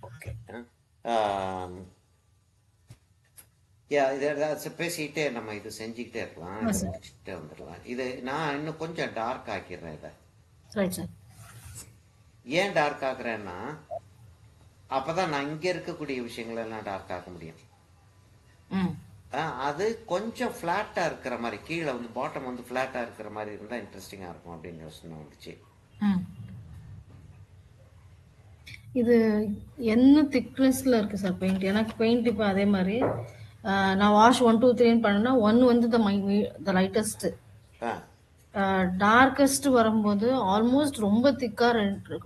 Okay. யா இதை பேசிக்கிட்டே நம்ம இது செஞ்சுக்கிட்டே இருக்கலாம், இதை சார். முடிச்சுக்கிட்டே வந்துடலாம். இது நான் இன்னும் கொஞ்சம் டார்க் ஆக்கிடுறேன் இதை. Right sir. ஏன் டார்க் ஆக்குறேன்னா அப்பதான் நான் இங்க இருக்கக்கூடிய விஷயங்கள் எல்லாம் டார்க் ஆக்க முடியும். ம் அது கொஞ்சம் ஃப்ளாட்டா இருக்கிற மாதிரி, கீழே வந்து பாட்டம் வந்து ஃப்ளாட்டா இருக்கிற மாதிரி இருந்தா இன்ட்ரெஸ்டிங்கா இருக்கும் அப்படின்னு யோசனை வந்துச்சு. ம் இது என்ன திக்னஸ்ல இருக்கு சார் பெயிண்ட்? எனக்கு பெயிண்ட் இப்போ அதே மாதிரி நான் வாஷ் 1 2 3 பண்ணேன்னா 1 வந்து த லைட்டஸ்ட், ஆ, டார்க்கஸ்ட் வரும்போது ஆல்மோஸ்ட் ரொம்ப திக்கா,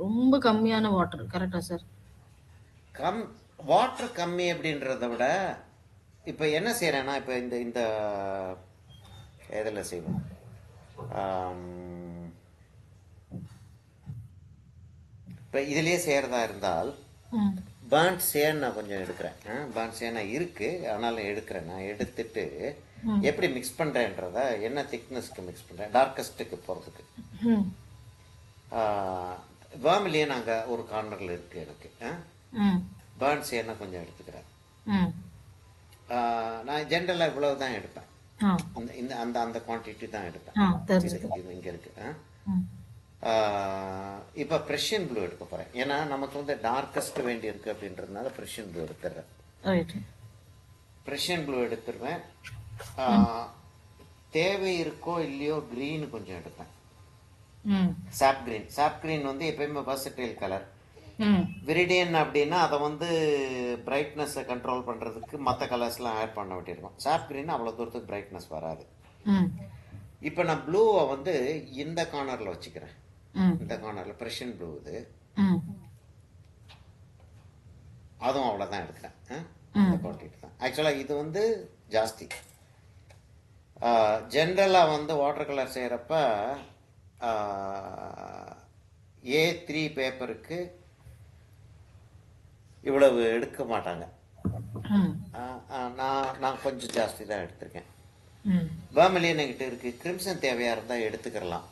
ரொம்ப கம்மியான வாட்டர். கரெக்டா சார்? கம் வாட்டர் கம்மி அப்படின்றத விட இப்ப என்ன செய்யறேன்னா, இப்ப இந்த இந்த எதில் செய்வோம், இப்ப இதுலயே செய்யறதா இருந்தால் ம் பேர்ன்ட் சேன் நான் கொஞ்சம் எடுக்கிறேன். பேர்ன்ட் சேனா இருக்கு, ஆனாலும் எடுக்கிறேன். நான் எடுத்துட்டு ம் எப்படி மிக்ஸ் பண்றேன்றத, என்ன திக்னஸ்க்கு மிக்ஸ் பண்றேன், டார்க்கஸ்ட்டுக்கு போறதுக்கு. ம் வேர்மிலியே நாங்கள் ஒரு கார்னரில் இருக்கு எனக்கு. ம் பேர்ன்ட் சேனை கொஞ்சம் எடுத்துக்கிறேன். ம் நான் ஜென்ரலாக இவ்வளவு தான் எடுப்பேன். ஆ இந்த இந்த அந்த அந்த குவான்டிட்டி தான் எடுப்பேன். ஆ இது தெரிஞ்சுது. இது இங்கே இருக்கு. ம் இப்போ ப்ரெஷியன் ப்ளூ எடுக்க போகிறேன். ஏன்னா நமக்கு வந்து டார்க்கஸ்ட் வேண்டி இருக்கு அப்படின்றதுனால ப்ரெஷியன் ப்ளூ எடுத்துடுறேன். ரைட். ப்ரெஷியன் ப்ளூ எடுத்துருவேன். ம் தேவை இருக்கோ இல்லையோ க்ரீன் கொஞ்சம் எடுப்பேன். ம் சாப் க்ரீன் வந்து எப்பயுமே வர்சடைல் கலர். ம் விரிடியன் அப்படின்னா அதை வந்து பிரைட்னஸை கண்ட்ரோல் பண்ணுறதுக்கு மற்ற கலர்ஸ்லாம் ஆட் பண்ண வேண்டியிருக்கும். சாப் க்ரீன் அவ்வளோ தூரத்துக்கு பிரைட்னஸ் வராது. ம் இப்போ நான் ப்ளூவை வந்து இந்த கார்னரில் வச்சுக்கிறேன். ம் இந்த கார்னரில் ப்ரெஷன் ப்ளூ இது, ம் அதுவும் அவ்வளோதான் எடுக்கிறேன். இந்த ம் குவான்டிட்டி தான். ஆக்சுவலாக இது வந்து ஜாஸ்தி. ஜென்ரலாக வந்து வாட்டர் கலர் செய்கிறப்ப A3 பேப்பருக்கு இவ்வளவு எடுக்க மாட்டாங்க. ம் நான் கொஞ்சம் ஜாஸ்தி தான் எடுத்திருக்கேன். ம் வேர்மிலியன் என்கிட்ட இருக்கு. கிரிம்சன் தேவையா இருந்தா எடுத்துக்கலாம்.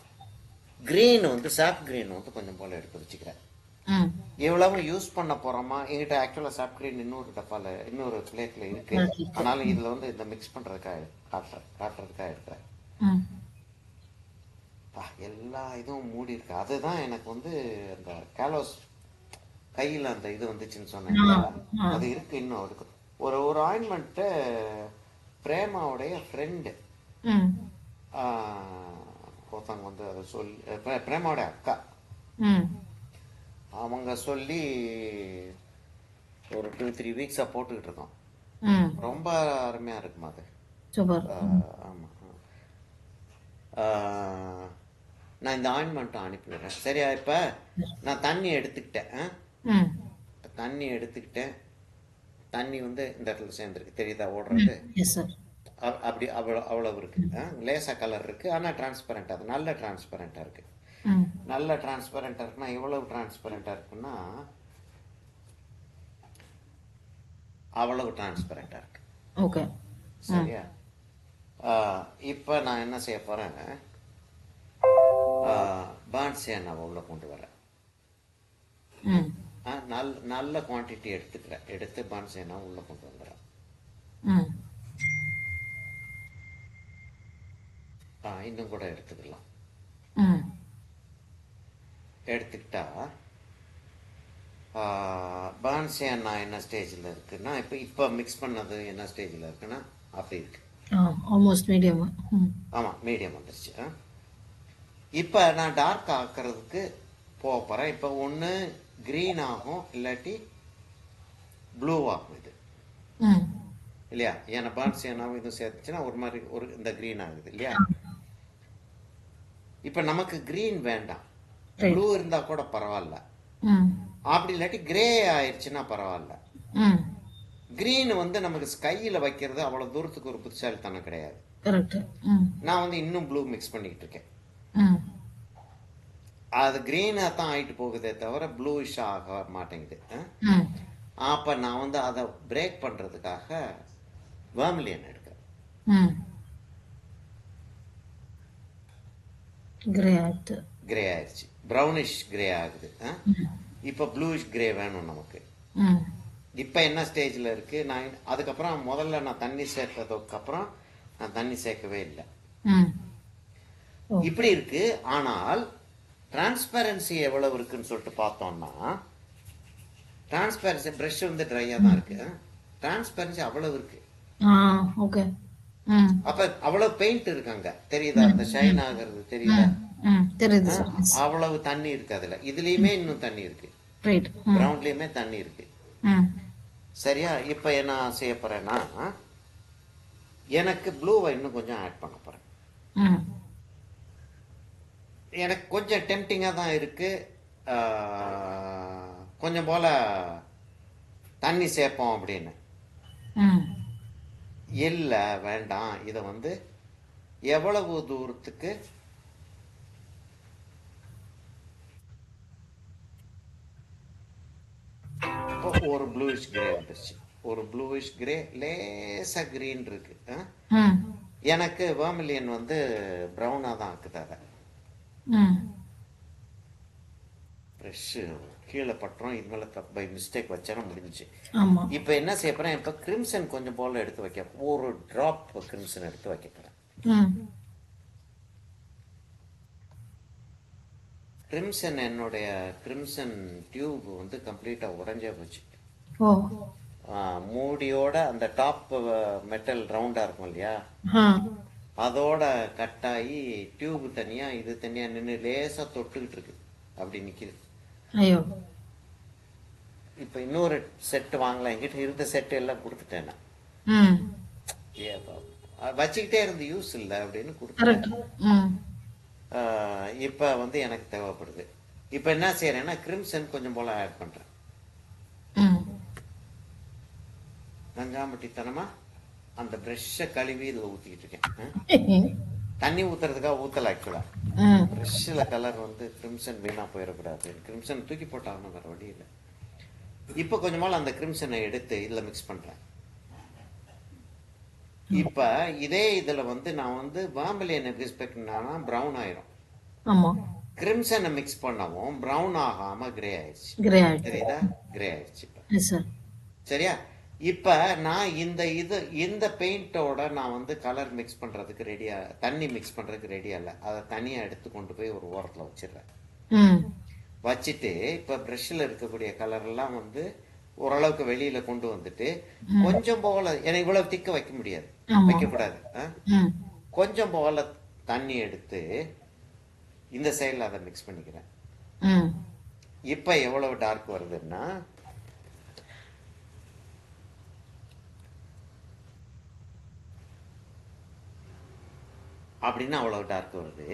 கிரீன் வந்து சாப் கிரீன் வந்து கொஞ்சம் போல எடுத்து வச்சுக்கிறேன். ம் எவ்வளவு யூஸ் பண்ண போறோமா, என்கிட்ட ஆக்சுவலா சாப் கிரீன் இன்னொரு டப்பால இன்னொரு பிளேட்ல இருக்கு. ஆனாலும் இதுல வந்து இந்த மிக்ஸ் பண்றதுக்காக காட்டுறதுக்காக எடுக்கிறேன். ம் எல்லா இதுவும் மூடி இருக்கு. அதுதான் எனக்கு வந்து அந்த கேலோஸ் கையில் அந்த இது வந்துச்சுன்னு சொன்னேன். அது இருக்கு இன்னும் இருக்கு. ஒரு ஒரு ஆயின்மெண்ட்டு பிரேமாவுடைய ஃப்ரெண்டு ம் ஒருத்தவங்க வந்து அதை சொல்லி, பிரேமாவுடைய அக்கா ம் அவங்க சொல்லி ஒரு 2 3 வீக்ஸாக போட்டுக்கிட்டு இருக்கோம். ம் ரொம்ப அருமையாக இருக்குமா அது. சூப்பர். ஆமாம். நான் இந்த ஆயின்மெண்ட்டும் அனுப்பிடுறேன். சரியா? இப்போ நான் தண்ணி எடுத்துக்கிட்டேன். ம் தண்ணி எடுத்துக்கிட்டேன். தண்ணி வந்து இந்த இடத்துல சேர்ந்துருக்கு, தெரியுதா ஓடுறது? Yes sir. அப்படி அவ்வளவு இருக்கு. லேசா கலர் இருக்கு, ஆனால் டிரான்ஸ்பரண்ட். அது நல்ல டிரான்ஸ்பரண்டா இருக்கு. ம் நல்ல டிரான்ஸ்பரண்டா இருக்குன்னா எவ்வளவு டிரான்ஸ்பரண்டா இருக்குன்னா அவ்வளவு டிரான்ஸ்பரண்டா இருக்கு. ஓகே. சரியா? இப்போ நான் என்ன செய்ய போறேன், பான்சியானாவை உள்ள கொண்டு வரேன். ம் நல்ல குவான்டிட்டி எடுத்துக்கிறேன். எடுத்து பான்சியானாவை உள்ள கொண்டு வந்துடுறேன். ம் இன்னும் கூட எடுத்துக்கலாம். ம் எடுத்துக்கிட்டா பான்சியானா என்ன ஸ்டேஜில் இருக்குன்னா, இப்போ மிக்ஸ் பண்ணது என்ன ஸ்டேஜில் இருக்குன்னா அப்படி இருக்கு. Almost medium. ம் ஆமாம், மீடியம் வந்துருச்சு. இப்போ நான் டார்க் ஆக்கிறதுக்கு போக போகிறேன். இப்போ ஒன்று க்ரீன் ஆகும், இல்லாட்டி ப்ளூ ஆகும் இது, ம் இல்லையா? ஏன்னா பான்சியானாவும் இதுவும் சேர்த்துச்சுன்னா ஒரு மாதிரி ஒரு இந்த க்ரீன் ஆகுது இல்லையா? இப்போ நமக்கு க்ரீன் வேண்டாம், ப்ளூ இருந்தால் கூட பரவாயில்ல. ம் அப்படி இல்லாட்டி கிரே ஆயிடுச்சுன்னா பரவாயில்ல. ம் கிரீன் வந்து நமக்கு ஸ்கையில் வைக்கிறது அவ்வளோ தூரத்துக்கு ஒரு புத்திசாலித்தனம் கிடையாது. கரெக்ட். ம் நான் வந்து இன்னும் ப்ளூ மிக்ஸ் பண்ணிக்கிட்டு இருக்கேன். ம் அது கிரீனாக தான் ஆகிட்டு போகுதே தவிர ப்ளூயிஷ் ஆக மாட்டேங்குது. ம் அப்போ நான் வந்து அதை பிரேக் பண்ணுறதுக்காக வேர்மிலியன் எடுக்கிறேன். ம் கிரே ஆயிடுச்சு. கிரே ஆயிடுச்சு, ப்ரௌனிஷ் கிரே ஆகுது. இப்போ ப்ளூயிஷ் கிரே வேணும் நமக்கு. ம் இப்போ என்ன ஸ்டேஜில் இருக்கு? நான் அதுக்கப்புறம் முதல்ல நான் தண்ணி சேர்த்ததுக்கு அப்புறம் நான் தண்ணி சேர்க்கவே இல்லை. ம் ஓ இப்படி இருக்கு. ஆனால் டிரான்ஸ்பரன்சி எவ்வளவு இருக்குன்னு சொல்லிட்டு பார்த்தோம்னா, டிரான்ஸ்பரன்சி ப்ரஷ் வந்து ட்ரையாக தான் இருக்கு. டிரான்ஸ்பரன்சி அவ்வளவு இருக்கு. ஆ ஓகே ம் அப்ப அவ்வளவு பெயிண்ட் இருக்காங்க, தெரியுதா? ம் அந்த ஷைன் ஆகுறது தெரியுதா? ம் ம் தெரியுது சார். எஸ். அவ்வளவு தண்ணி இருக்கு அதுல. இதுலயுமே இன்னும் தண்ணி இருக்கு, ரைட். ம் கிரவுண்ட்லயுமே தண்ணி இருக்கு. ம் சரியா? இப்ப என்ன செய்ய போறேன்னா, எனக்கு ப்ளூவை இன்னும் கொஞ்சம் ஆட் பண்ண போறேன். ம் எனக்கு கொஞ்சம் டெம்டிங்கா தான் இருக்கு. கொஞ்சம் போல தண்ணி சேர்ப்போம் அப்படின்னு. ம் இல்ல, வேண்டாம். இதை வந்து எவ்வளவு தூரத்துக்கு இப்போ ஒரு ப்ளூயிஷ் கிரே வந்துருச்சு. ஒரு ப்ளூயிஷ் கிரே, லேசா கிரீன் இருக்கு. ம் எனக்கு வேர்மிலியன் வந்து ப்ரௌனா தான் ஆக்குது. அதை ம் ப்ரெஷ் கீழே பட்டுறோம். இது மேலே பை மிஸ்டேக் வச்சாலும் முடிஞ்சிச்சு. ஆமா. இப்போ என்ன செய்ய போறேன்? இப்போ கிரிம்சன் கொஞ்சம் போல எடுத்து வைக்க, ஒரு டிராப் கிரிம்சன் எடுத்து வைக்க போறேன். ம் கிரிம்சன், என்னுடைய கிரிம்சன் டியூப் வந்து கம்ப்ளீட்டா உடைஞ்சே போச்சு. ஓ மூடியோட அந்த டாப் மெட்டல் ரவுண்டா இருக்கும் இல்லையா, ஆ அதோட கட்டாயி டியூப் தனியா இது தனியா நின்று லேசா தொட்டுக்கிட்டு இருக்கு. அப்படி நிக்குது. ஐயோ இப்ப இன்னொரு செட் வாங்கலாம். என்கிட்ட இருந்த செட் எல்லாம் கொடுத்துட்டேன் நான். ம் வச்சுக்கிட்டே இருந்து யூஸ் இல்லை அப்படின்னு கரெக்ட். கொடுத்துட்டேன். ம் இப்ப வந்து எனக்கு தேவைப்படுது. இப்ப என்ன செய்யறேன்னா, கிரிம்சன் கொஞ்சம் போல ஆட் பண்றேன். ம் நஞ்சாம்பட்டித்தனமா அந்த ப்ரெஷ்ஷை கழுவி இதுல ஊத்திக்கிட்டு இருக்கேன். தண்ணி ஊத்துறதுக்காக ஊத்தல. ஆக்சுவலா ம் ப்ரெஷ்ஷில் கலர் வந்து கிரிம்சன் வீணா போயிடக்கூடாது. கிரிம்சன் தூக்கி போட்டாகணும், வேற வழி இல்லை. இப்போ கொஞ்சமால அந்த கிரிம்சனை எடுத்து இதுல மிக்ஸ் பண்றேன். இப்ப இதே இதுல வந்து நான் வந்து வாம்பலியனை மிக்ஸ் பண்ணா ப்ரௌன் ஆயிரும். ஆமா. கிரிம்சனை மிக்ஸ் பண்ணவும் ப்ரௌன் ஆகாம கிரே ஆயிடுச்சு. கிரே ஆயிடுச்சு. தெரியுதா? கிரே ஆயிடுச்சு இப்ப. Yes sir. சரியா? இப்ப நான் இந்த பெயிண்டோட நான் வந்து கலர் மிக்ஸ் பண்றதுக்கு ரெடியா, தண்ணி மிக்ஸ் பண்றதுக்கு ரெடியா இல்லை. அதை தனியா எடுத்து கொண்டு போய் ஒரு ஓரத்துல வச்சிடுறேன். ம் வச்சுட்டு இப்ப ப்ரஷ்ல இருக்கக்கூடிய கலர் எல்லாம் வந்து ஓரளவுக்கு வெளியில கொண்டு வந்துட்டு, கொஞ்சம் போல, ஏன்னா இவ்வளவு திக்க வைக்க முடியாது, ஆமா. வைக்க கூடாது. ம் கொஞ்சம் போல தண்ணி எடுத்து இந்த சைடுல அதை மிக்ஸ் பண்ணிக்கிறேன். ம் இப்ப எவ்வளவு டார்க் வருதுன்னா, அப்படின்னா அவ்வளவு டார்க் வருது.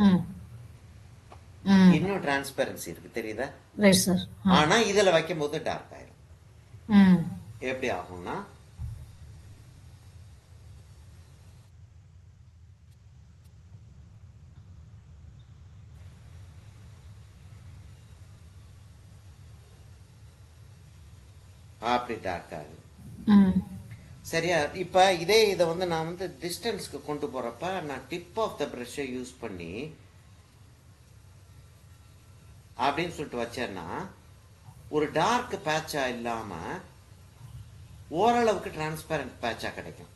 ம் ம் இன்னும் டிரான்ஸ்பரன்சி இருக்கு, தெரியுதா? Right sir. ஆனா இதுல வைக்கும் போது டார்க் ஆயிரும். ம் எப்படி ஆகும்னா, அப்படி டார்க் ஆகுது. ம் சரியா? இப்ப இதே இதை வந்து நான் வந்து டிஸ்டன்ஸ்க்கு கொண்டு போறப்ப நான் டிப் ஆஃப் த பிரஷை யூஸ் பண்ணி அப்படின்னு சொல்லிட்டு வச்சேன்னா, ஒரு டார்க் பேட்சா இல்லாம ஓரளவுக்கு டிரான்ஸ்பரண்ட் பேட்சா கிடைக்கும்.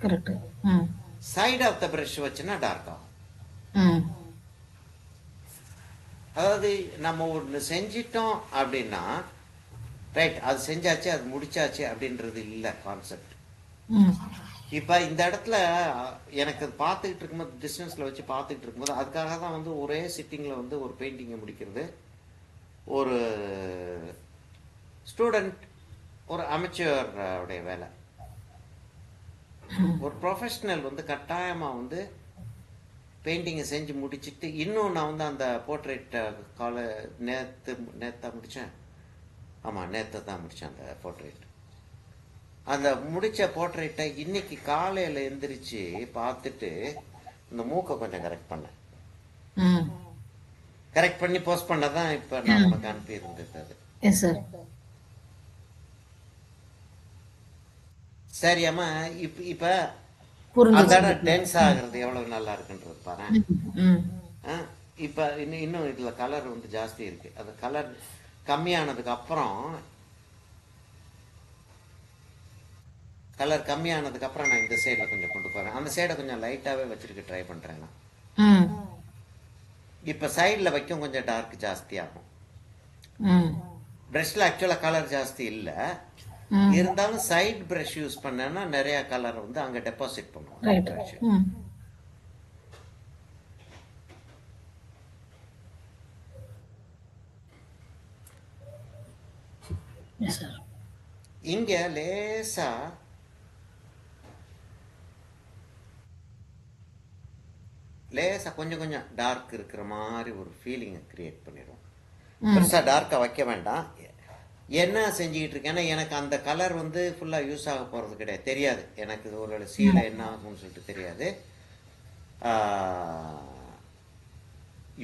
கரெக்ட். ம் சைடு ஆஃப் த பிரஷ் வச்சுன்னா டார்க் ஆகும். ம் அதாவது நம்ம ஒன்று செஞ்சிட்டோம் அப்படின்னா, ரைட், அது செஞ்சாச்சு, அது முடிச்சாச்சு அப்படின்றது இல்லை கான்செப்ட். ம் இப்ப இந்த இடத்துல எனக்கு அது பார்த்துக்கிட்டு இருக்கும்போது, டிஸ்டன்ஸ்ல வச்சு பார்த்துக்கிட்டு இருக்கும்போது, அதுக்காக தான் வந்து ஒரே சிட்டிங்ல வந்து ஒரு பெயிண்டிங்கை முடிக்கிறது ஒரு ஸ்டூடெண்ட், ஒரு அமெச்சூர் உடைய வேலை. ஒரு ப்ரொஃபஷனல் வந்து கட்டாயமா வந்து பெயிண்டிங்கை செஞ்சு முடிச்சுட்டு, இன்னும் நான் வந்து அந்த போர்ட்ரேட் நேத்தா முடிச்சேன். ஆமா, நேத்து தான் முடிச்சேன் அந்த போர்ட்ரேட். அந்த முடிச்ச போர்ட்ரேட்டை இன்னைக்கு காலையில எந்திரிச்சு பார்த்துட்டு இந்த மூக்கை கொஞ்சம் கரெக்ட் பண்ணேன். ம் கரெக்ட் பண்ணி போஸ்ட் பண்ணதான் இப்ப நான் உனக்கு அனுப்பி இருந்தது. Yes sir. சரியாமா? இப்ப புரிஞ்சு. அந்த இடம் டென்ஸ் ஆகுறது எவ்வளவு நல்லா இருக்குன்றது பாரு. ம் இப்ப இன்னும் இதுல கலர் வந்து ஜாஸ்தி இருக்கு. அது கலர் கம்மியானதுக்கு அப்புறம் கலர் கம்மியானதுக்கப்புறம் நான் இந்த சைடில் கொஞ்சம் கொண்டு போகிறேன். அந்த சைடை கொஞ்சம் லைட்டாகவே வச்சுருக்க ட்ரை பண்ணுறேன் நான். ம் இப்போ சைடில் வைக்கும் கொஞ்சம் டார்க் ஜாஸ்தியாகும். ம் ப்ரஷ்ல ஆக்சுவலாக கலர் ஜாஸ்தி இல்லை, ம் இருந்தாலும் சைட் ப்ரஷ் யூஸ் பண்ணேன்னா நிறைய கலர் வந்து அங்கே டெபாசிட் பண்ணுவோம் ரைட். ப்ரஷ். ம் எஸ் சார். இங்கே லேசாக கொஞ்சம் கொஞ்சம் டார்க் இருக்கிற மாதிரி ஒரு ஃபீலிங்கை கிரியேட் பண்ணிடுவோம். பெருசாக டார்க்காக வைக்க வேண்டாம். என்ன செஞ்சுக்கிட்டு இருக்கேன்னா எனக்கு அந்த கலர் வந்து ஃபுல்லாக யூஸ் ஆக போகிறது கிடையாது, தெரியாது எனக்கு. இது ஒரு சீலை என்ன ஆகும்னு சொல்லிட்டு தெரியாது.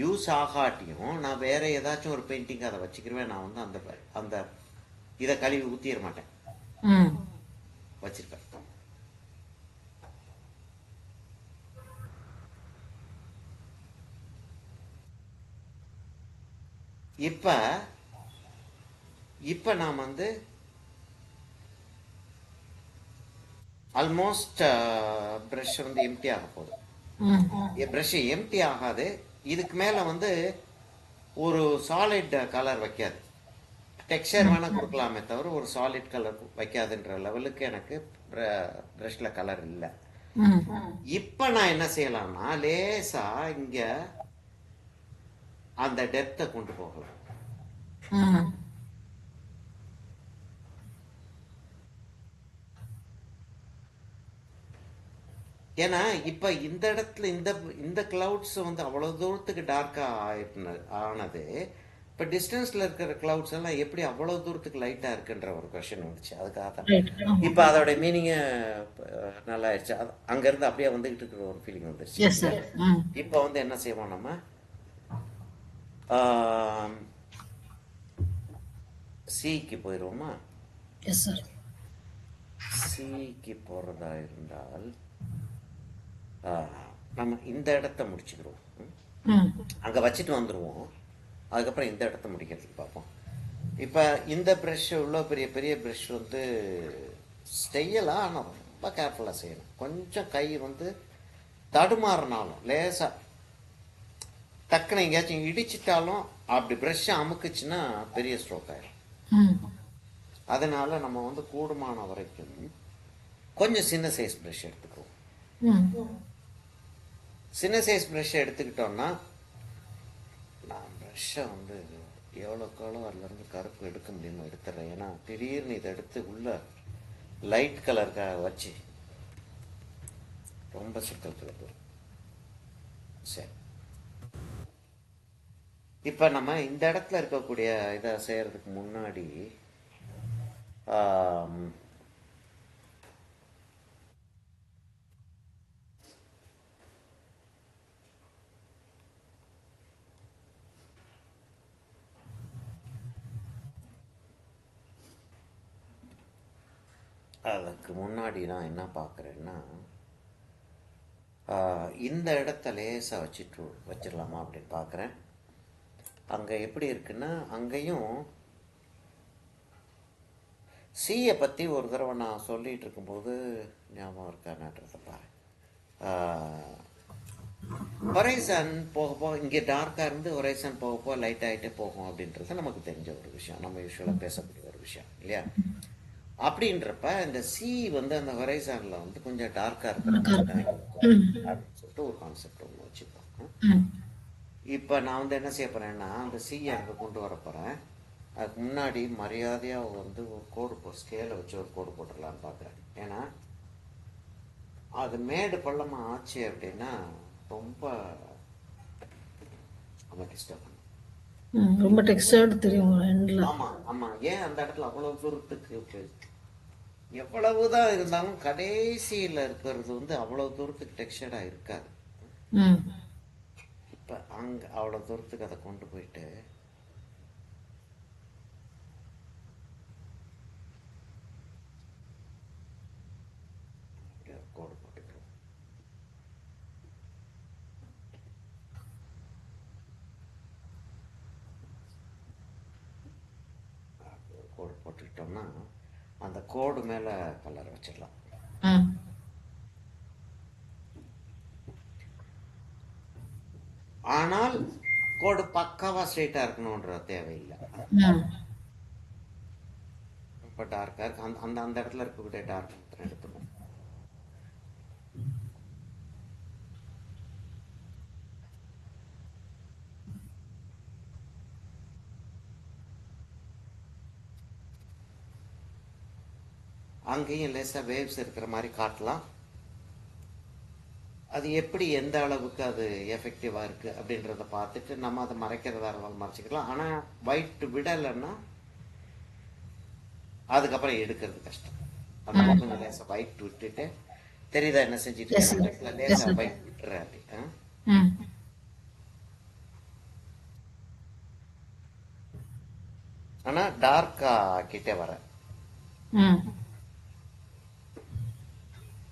யூஸ் ஆகாட்டியும் நான் வேற ஏதாச்சும் ஒரு பெயிண்டிங் அதை வச்சுக்கிருவேன். நான் வந்து அந்த அந்த இதை கழுவி ஊற்றிட மாட்டேன், ம் வச்சிருப்பேன். இப்ப நான் வந்து ஆல்மோஸ்ட் ப்ரஷ் வந்து எம்டி ஆக போகுது. ப்ரஷ் எம்டி ஆகாது. இதுக்கு மேல வந்து ஒரு சாலிட் கலர் வைக்காது. டெக்ஸ்சர் வேணா கொடுக்கலாமே தவிர ஒரு சாலிட் கலர் வைக்காதுன்ற லெவலுக்கு எனக்கு ப்ரஷ்ல கலர் இல்லை. இப்ப நான் என்ன செய்யலாம்னா லேசா இங்க அந்த டெப்த்தை கொண்டு போகலாம். ஏன்னா இப்ப இந்த இடத்துல இந்த இந்த கிளவுட்ஸ் வந்து அவ்வளவு தூரத்துக்கு டார்க்கா ஆனது. இப்ப டிஸ்டன்ஸ்ல இருக்கிற கிளவுட்ஸ் எல்லாம் எப்படி அவ்வளவு தூரத்துக்கு லைட்டா இருக்குன்ற ஒரு கொஸ்டின் வந்துச்சு. அதுக்காக தான் இப்ப அதோட மீனிங் நல்லா ஆயிடுச்சு. அங்க இருந்து அப்படியே வந்துகிட்டு இருக்கிற ஒரு ஃபீலிங் வந்துருச்சு. இப்ப வந்து என்ன செய்வோம், நம்ம சிக்கு போயிடுவோமா? சிக்கு போறதா இருந்தால் நம்ம இந்த இடத்த முடிச்சுக்கிறோம், அங்க வச்சுட்டு வந்துடுவோம். அதுக்கப்புறம் இந்த இடத்த முடிக்கிறதுக்கு பார்ப்போம். இப்போ இந்த ப்ரஷ் இவ்வளோ பெரிய பெரிய ப்ரஷ் வந்து செய்யலாம், ஆனால் ரொம்ப கேர்ஃபுல்லாக செய்யணும். கொஞ்சம் கை வந்து தடுமாறினாலும் லேசாக டக்குன்னு எங்கேயாச்சும் இடிச்சிட்டாலும் அப்படி ப்ரஷ் அமுக்குச்சுன்னா பெரிய ஸ்ட்ரோக் ஆயிடும். அதனால நம்ம வந்து கூடுமான வரைக்கும் கொஞ்சம் சின்ன சைஸ் ப்ரஷ் எடுத்துக்குவோம். சின்ன சைஸ் ப்ரஷ் எடுத்துக்கிட்டோம்னா நான் ப்ரஷ்ஷை வந்து எவ்வளோக்கு எவ்வளோ அதுலேருந்து கருப்பு எடுக்க முடியுமோ எடுத்துடுறேன். ஏன்னா திடீர்னு இதை எடுத்து உள்ள லைட் கலருக்காக வச்சு ரொம்ப சிக்கல் போகும். சரி, இப்போ நம்ம இந்த இடத்துல இருக்கக்கூடிய இதை செய்யறதுக்கு முன்னாடி நான் என்ன பார்க்குறேன்னா இந்த இடத்த லேசாக வச்சிடலாமா அப்படின்னு பார்க்குறேன். அங்கே எப்படி இருக்குன்னா அங்கேயும் சியை பற்றி ஒரு தடவை நான் சொல்லிகிட்டு இருக்கும்போது ஞாபகம் இருக்கான்றதை பாரு. ஹொரைசன் போக போக இங்கே டார்க்காக இருந்து ஹொரைசன் போக போக லைட் ஆகிட்டே போகும் அப்படின்றது நமக்கு தெரிஞ்ச ஒரு விஷயம், நம்ம யூஸ்வலாக பேசக்கூடிய ஒரு விஷயம் இல்லையா? அப்படின்றப்ப இந்த சி வந்து அந்த ஹொரைசான்ல வந்து கொஞ்சம் டார்க்கா இருக்கிற அப்படின்னு சொல்லிட்டு ஒரு கான்செப்ட் ஒன்று வச்சுப்போம். இப்போ நான் வந்து என்ன செய்ய போறேன்னா அந்த சியை அங்கே கொண்டு வர போறேன். அதுக்கு முன்னாடி மரியாதையா வந்து ஒரு கோடு ஸ்கேலை வச்சு ஒரு கோடு போட்டுடலான்னு பார்க்குறேன். ஏன்னா அது மேடு பள்ளமா ஆச்சு அப்படின்னா ரொம்ப டிஸ்டர்ப் ரொம்ப டெக்ஸ்டர்டு தெரியும். ஆமா ஆமா. ஏன் அந்த இடத்துல அவ்வளவு தூரத்துக்கு எவ்வளவுதான் இருந்தாலும் கடைசியில இருக்கிறது வந்து அவ்வளவு தூரத்துக்கு டெக்ஸ்டர்டா இருக்காது. இப்ப அங்க அவ்வளவு தூரத்துக்கு அதை கொண்டு போயிட்டு கோடு போட்டுக்கிறோம். கோடு போட்டுக்கிட்டோம்னா அந்த கோடு மேலே கலர் வச்சிடலாம். ம். ஆனால் கோடு பக்காவா ஸ்ட்ரெயிட்டா இருக்கணும்ன்ற தேவையில்லை. ம். இப்போ டார்க்கா இருக்கு, அந்த அந்த அந்த இடத்துல இருக்கக்கூடிய டார்க் எடுத்துக்கும். அங்கேயும் லேசா வேவ்ஸ் இருக்கிற மாதிரி காட்டலாம். அது எப்படி எந்த அளவுக்கு அது எஃபெக்டிவா இருக்கு அப்படின்றத பார்த்துட்டு நம்ம அதை மறைக்கிறதா இருந்தாலும் மறைச்சிக்கலாம். ஆனா ஒயிட் விடலைன்னா அதுக்கப்புறம் எடுக்கிறது கஷ்டம். அதனால ம். கொஞ்சம் லேசா ஒயிட் விட்டுட்டு, தெரியுதா என்ன செஞ்சுட்டு எஸ் சார். இருக்கேன், எஸ் லேசா சார். ஒயிட் விட்டுறேன் அப்படி. ம். ஆனா டார்க்கா ஆக்கிட்டே வரேன். ம்.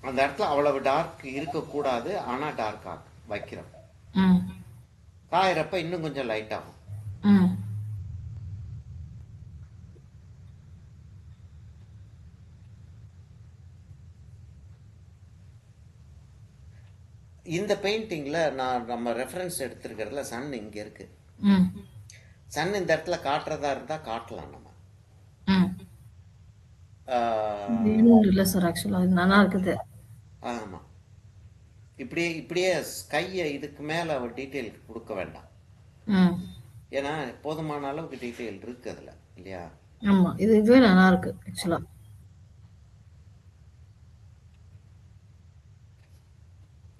அந்த இடத்துல அவ்வளவு டார்க் இருக்கக்கூடாது, ஆனா டார்க் வைக்கிறோம். ம். காயறப்ப இன்னும் கொஞ்சம் லைட் ஆகும். ம். இந்த பெயிண்டிங்ல நான் நம்ம ரெஃபரன்ஸ் எடுத்திருக்கிறதுல சன் இங்க இருக்கு. ம். சன் இந்த இடத்துல காட்டுறதா இருந்தா காட்டலாம் நம்ம. ம். ஆஹ், இன்னும் இல்லை சார், ஆக்சுவலாக அது நல்லா இருக்குது. ஆமா, இப்படியே இப்படியே ஸ்கையை இதுக்கு மேல டீட்டெயில் கொடுக்க வேண்டாம். ம். ஏன்னா போதுமான அளவுக்கு டீட்டெயில் இருக்கு அதுல, இல்லையா? ஆமாம், இதுவே நல்லா இருக்கு ஆக்சுவலாக.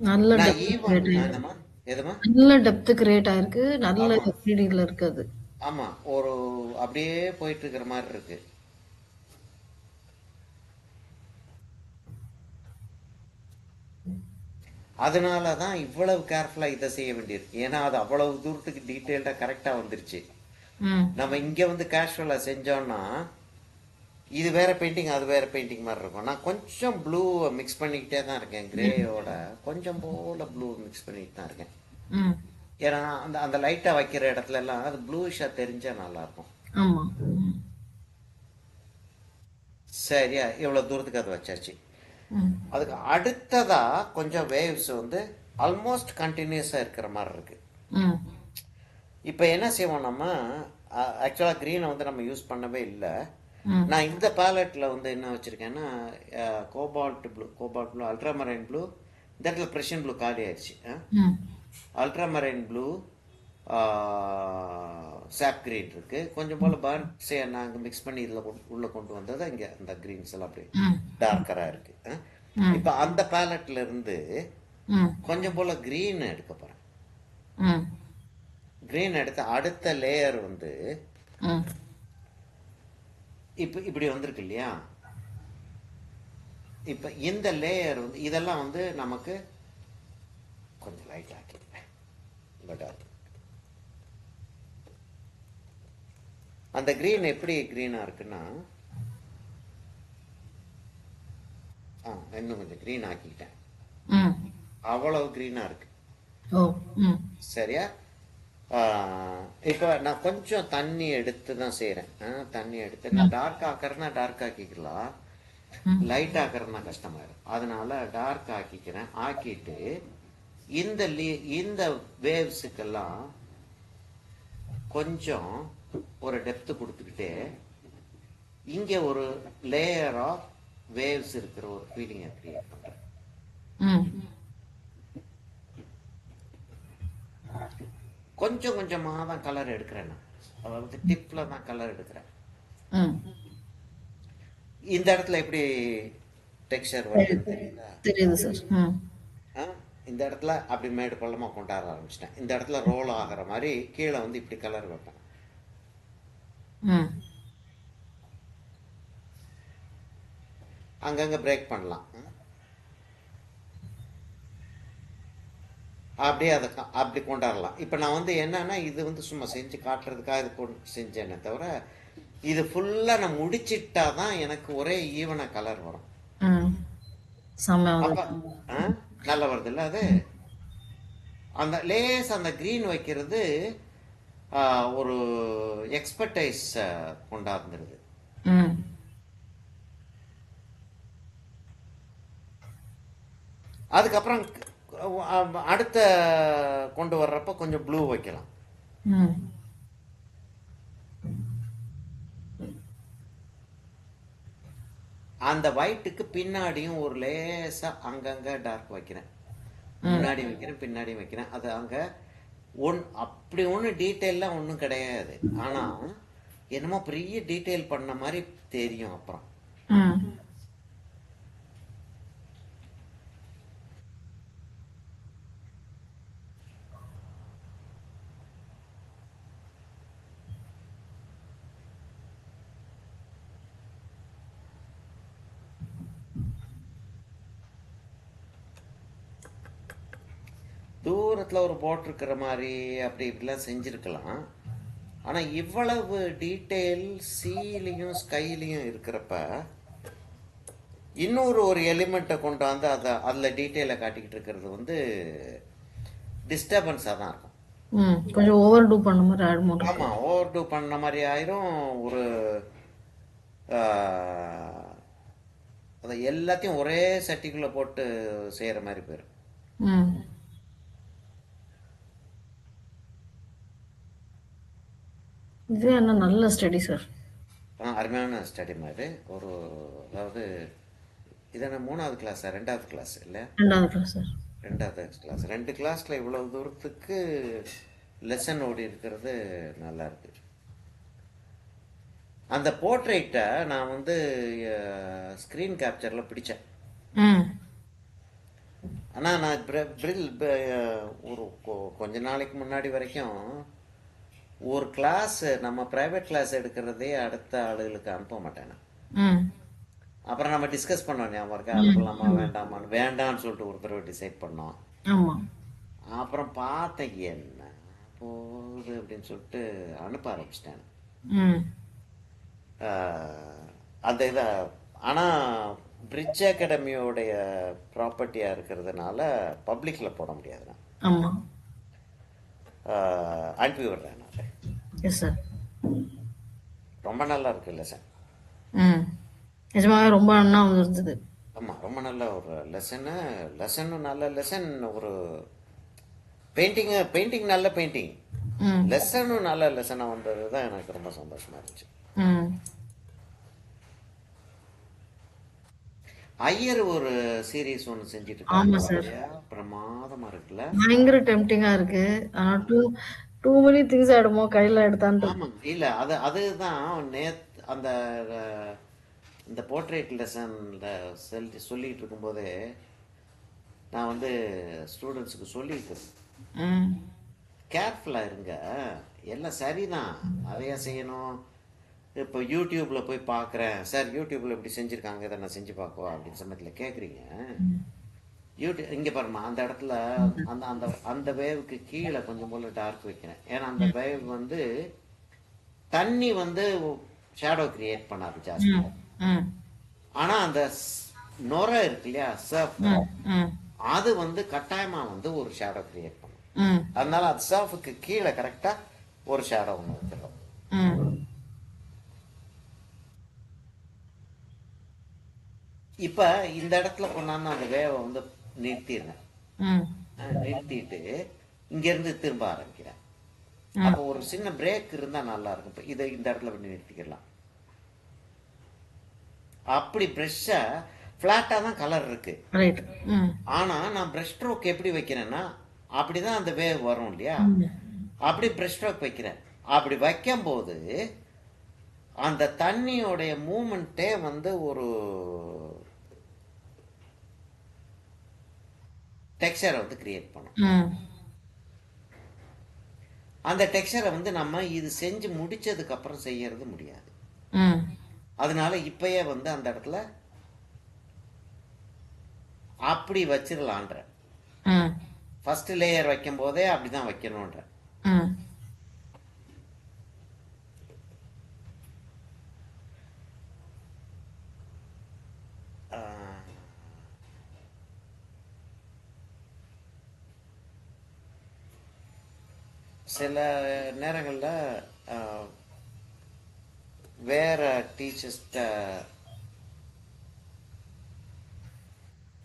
நல்ல நான் டெப்த் ஈவன் கிரியேட் ஆயிருக்கு. என்னமா எதுமா நல்ல டெப்த் கிரியேட் ஆயிருக்கு. நல்ல ஆமா, ரீடிங்ல இருக்கு அது. ஆமா, ஒரு அப்படியே போயிட்டு இருக்கிற மாதிரி இருக்கு. அதனால தான் இவ்வளவு கேர்ஃபுல்லா இதை செய்ய வேண்டியிருக்கு. ஏன்னா அது அவ்வளவு தூரத்துக்கு டீட்டெயில்டா கரெக்டா வந்துருச்சு. ம். நம்ம இங்க வந்து கேஷுவலா செஞ்சோம்னா இது வேற பெயிண்டிங் அது வேற பெயிண்டிங் மாதிரி இருக்கும். நான் கொஞ்சம் ப்ளூ மிக்ஸ் பண்ணிக்கிட்டே தான் இருக்கேன், கிரேயோட கொஞ்சம் போல ப்ளூ மிக்ஸ் பண்ணிக்கிட்டு தான் இருக்கேன். ம். ஏன்னா அந்த அந்த லைட்டா வைக்கிற இடத்துல எல்லாம் அது ப்ளூஷா தெரிஞ்சா நல்லா இருக்கும். ஆமாம். ம். சரியா, இவ்வளவு தூரத்துக்கு அது வச்சாச்சு. ம். அதுக்கு அடுத்ததா கொஞ்சம் வேவ்ஸ் வந்து ஆல்மோஸ்ட் கண்டினியூஸா இருக்கிற மாதிரி இருக்கு. ம். இப்போ என்ன செய்வோம் நம்ம, ஆக்சுவலாக க்ரீனை வந்து நம்ம யூஸ் பண்ணவே இல்லை. ம். நான் இந்த பேலட்டில் வந்து என்ன வச்சுருக்கேன்னா, கோபால்ட் ப்ளூ, அல்ட்ராமரைன் ப்ளூ, இந்த இடத்துல ப்ரெஷன் ப்ளூ காலி ஆயிடுச்சு. ம். அல்ட்ராமரைன் ப்ளூ, சாப் கிரீன் இருக்கு, கொஞ்சம் போல் பர்ட்ஸை நாங்கள் மிக்ஸ் பண்ணி இதில் உள்ளே கொண்டு வந்தது. இங்கே இந்த க்ரீன்ஸ் எல்லாம் அப்படி ம். டார்க்கராக இருக்கு. ம். இப்போ அந்த பேலட்ல இருந்து ம். கொஞ்சம் போல் க்ரீன் எடுக்க போகிறேன். ம். க்ரீன் எடுத்து அடுத்த லேயர் வந்து ம். இப்போ இப்படி வந்திருக்கு இல்லையா? இப்போ இந்த லேயர் வந்து இதெல்லாம் வந்து நமக்கு கொஞ்சம் லைட் ஆக்கிடுவேன். பட் அந்த கிரீன் எப்படி கிரீனா இருக்குன்னா, இன்னும் கொஞ்சம் கிரீன் ஆக்கிட்டேன். ம். அவ்வளவு கிரீனா இருக்கு. ஓ. ம். சரியா? இப்போ நான் கொஞ்சம் தண்ணி எடுத்து தான் செய்கிறேன். தண்ணி எடுத்து நான் டார்க் ஆக்கிறேன்னா டார்க் ஆக்கிக்கலாம், ம். லைட் ஆக்கிறதுனா கஷ்டமாயிடும். அதனால டார்க் ஆக்கிக்கிறேன். ஆக்கிட்டு இந்த வேவ்ஸுக்கெல்லாம் கொஞ்சம் ஒரு டெப்த் கொடுத்துக்கிட்டே இங்க ஒரு லேயர் ஆஃப் வேவ்ஸ் இருக்கிற ஒரு ஃபீலிங்கை கிரியேட் பண்றேன். ம். கொஞ்சம் கொஞ்சமாக தான் கலர் எடுக்கிறேன் நான், அதாவது டிப்ல தான் கலர் எடுக்கிறேன். ம். இந்த இடத்துல எப்படி டெக்ஸ்சர் வருதுன்னு தெரியுதா? தெரியுது சார். ம். இந்த இடத்துல அப்படி மேடு பள்ளமா கொண்டாட ஆரம்பிச்சிட்டேன். இந்த இடத்துல ரோல் ஆகிற மாதிரி கீழே வந்து இப்படி கலர் வைப்பேன். ம். அங்கங்க பிரேக் பண்ணலாம். அப்படியே அதை அப்படி கொண்டாடலாம். இப்போ நான் வந்து என்னன்னா இது வந்து சும்மா செஞ்சு காட்டுறதுக்காக இது செஞ்சேனே தவிர, இது ஃபுல்லா நான் முடிச்சிட்டா தான் எனக்கு ஒரே ஈவனா கலர் வரும். ம். செம்ம அப்ப நல்லா வருது இல்ல அது? அந்த லேஸ் அந்த கிரீன் வைக்கிறது ஒரு எக்ஸ்பர்டைஸ் கொண்டாந்துருது. ம். அதுக்கப்புறம் அடுத்த கொண்டு வர்றப்ப கொஞ்சம் ப்ளூ வைக்கலாம். ம் அந்த ஒயிட்டுக்கு பின்னாடியும் ஒரு லேசா அங்கங்க டார்க் வைக்கிறேன். ம் முன்னாடி வைக்கிறேன், பின்னாடி வைக்கிறேன். அது அங்க அப்படி ஒன்றும் டீட்டெயிலாம் ஒன்றும் கிடையாது. ஆனா என்னமோ பெரிய டீட்டெயில் பண்ண மாதிரி தெரியும் அப்புறம். ம் தூரத்துல ஒரு போட்டிருக்கிற மாதிரி அப்படி இப்படிலாம் செஞ்சிருக்கலாம். ஆனா இவ்வளவு டீட்டெயில் சீலையும் ஸ்கைலையும் இருக்கிறப்ப இன்னொரு ஒரு எலிமெண்ட்டை கொண்டு வந்து அதில் டீட்டெயிலை காட்டிக்கிட்டு இருக்கிறது வந்து டிஸ்டர்பன்ஸாக தான் இருக்கும். கொஞ்சம் ஓவர் டூ பண்ண மாதிரி ஆயிடுமோ. ஆமாம், ஓவர் டூ பண்ண மாதிரி ஆயிரும். ஒரு அதை எல்லாத்தையும் ஒரே சட்டிக்குள்ளே போட்டு செய்கிற மாதிரி போயிடும். ம் இது என்ன நல்ல ஸ்டடி சார். அருமையான ஸ்டடி மாதிரி ஒரு, அதாவது இதான 3வது கிளாஸா 2வது கிளாஸ் இல்லை? 2வது கிளாஸ் சார். 2வது கிளாஸ். 2 கிளாஸில் இவ்வளவு தூரத்துக்கு லெசன் ஓடி இருக்கிறது நல்லா இருக்கு. அந்த போர்ட்ரைட்டை நான் வந்து ஸ்க்ரீன் கேப்சரில் பிடிச்சேன். ம் ஆனால் நான் ஒரு கொஞ்ச நாளைக்கு முன்னாடி வரைக்கும் ஒரு கிளாஸ், நம்ம ப்ரைவேட் கிளாஸ் எடுக்கிறதே அடுத்த ஆளுகளுக்கு அனுப்ப மாட்டேன் நான். ம் அப்புறம் நம்ம டிஸ்கஸ் பண்ணோம், ஞாபகம் இருக்கா? அனுப்பலாமா வேண்டாமான்னு. வேண்டான்னு சொல்லிட்டு ஒரு தடவை டிசைட் பண்ணோம். ஆமாம். அப்புறம் பார்த்தேன் என்ன போகுது அப்படின்னு சொல்லிட்டு அனுப்ப ஆரம்பிச்சிட்டேன். ம் அந்த இதை ஆனால் பிரிட்ஜ் அகாடமியோடைய ப்ராப்பர்ட்டியாக இருக்கிறதுனால பப்ளிக்கில் போட முடியாது. நான் ஆமாம். அனுப்பி விடுறேன் நான். Yes sir. ரொம்ப நல்லா இருக்கு லெசன். ம் நிஜமாவே ரொம்ப நல்லா இருந்தது. ஆமாம், ரொம்ப நல்ல ஒரு லெசனும் நல்ல லெசன். ஒரு பெயிண்டிங் நல்ல பெயிண்டிங், லெசனும் நல்ல லெசனாக வந்தது தான் எனக்கு ரொம்ப சந்தோஷமா இருந்துச்சு. ம் ஐயர் ஒரு சீரீஸ் ஒன்று செஞ்சுட்டு ஆமாம் இருக்காங்க. சார். பிரமாதமா இருக்குல்ல? பயங்கர டெம்டிங்காக இருக்கு. ஆனால் டூ many திங்ஸ் ஆயிடுமோ கையில் எடுத்தான்ட்டு. ஆமாம், இல்லை அதுதான் அந்த இந்த போர்ட்ரேட் லெசனில் சொல்லிட்டு இருக்கும்போதே நான் வந்து ஸ்டூடெண்ட்ஸுக்கு சொல்லிட்டு ம் கேர்ஃபுல்லாக இருங்க, எல்லாம் சரிதான், நிறையா செய்யணும். இப்போ யூடியூப்பில் போய் பார்க்குறேன், சார் யூடியூப்பில் இப்படி செஞ்சுருக்காங்க, இதை நான் செஞ்சு பார்க்கவா அப்படின்னு சமயத்தில் கேட்குறீங்க. யூடியூப் இங்கே பாருமா, அந்த இடத்துல அந்த அந்த அந்த வேவுக்கு கீழே கொஞ்சம் போல டார்க் வைக்கிறேன். ஏன்னா அந்த வேவ் வந்து தண்ணி வந்து ஷேடோ கிரியேட் பண்ணாது ஜாஸ்தி. ம் ஆனால் அந்த நுரை இருக்கு இல்லையா, சர்ஃப், ம் அது வந்து கட்டாயமாக வந்து ஒரு ஷேடோ கிரியேட் பண்ணும். ம் அதனால அது சர்ஃபுக்கு கீழே கரெக்டாக ஒரு ஷேடோ ஒன்று வச்சிடும். ம் இப்போ இந்த இடத்துல கொண்டாந்து அந்த வேவை வந்து நிறுத்திடுறேன். ம் நிறுத்திட்டு இங்கேருந்து திரும்ப ஆரம்பிக்கிறேன். அப்போ ஒரு சின்ன பிரேக் இருந்தால் நல்லா இருக்கும். இப்போ இதை இந்த இடத்துல பண்ணி நிறுத்திக்கலாம். அப்படி ப்ரெஷ்ஷை ஃப்ளாட்டாக தான் கலர் இருக்கு. ரைட். ம் ஆனால் நான் ப்ரஷ் ஸ்ட்ரோக் எப்படி வைக்கிறேன்னா அப்படிதான் அந்த வேவ் வரும் இல்லையா, அப்படி ப்ரஷ் ஸ்ட்ரோக் வைக்கிறேன். அப்படி வைக்கும்போது அந்த தண்ணியோடைய மூமெண்ட்டே வந்து ஒரு டெக்ஸ்சரை வந்து கிரியேட் பண்ணும். ம் அந்த டெக்ஸ்சரை வந்து நம்ம இது செஞ்சு முடிச்சதுக்கு அப்புறம் செய்யறது முடியாது. ம் அதனால இப்பயே வந்து அந்த இடத்துல அப்படி வச்சிடலான்ற. ம் ஃபர்ஸ்ட் லேயர் வைக்கும் போதே அப்படிதான் வைக்கணும்ன்ற. ம் சில நேரங்களில் வேற டீச்சர்ஸ்ட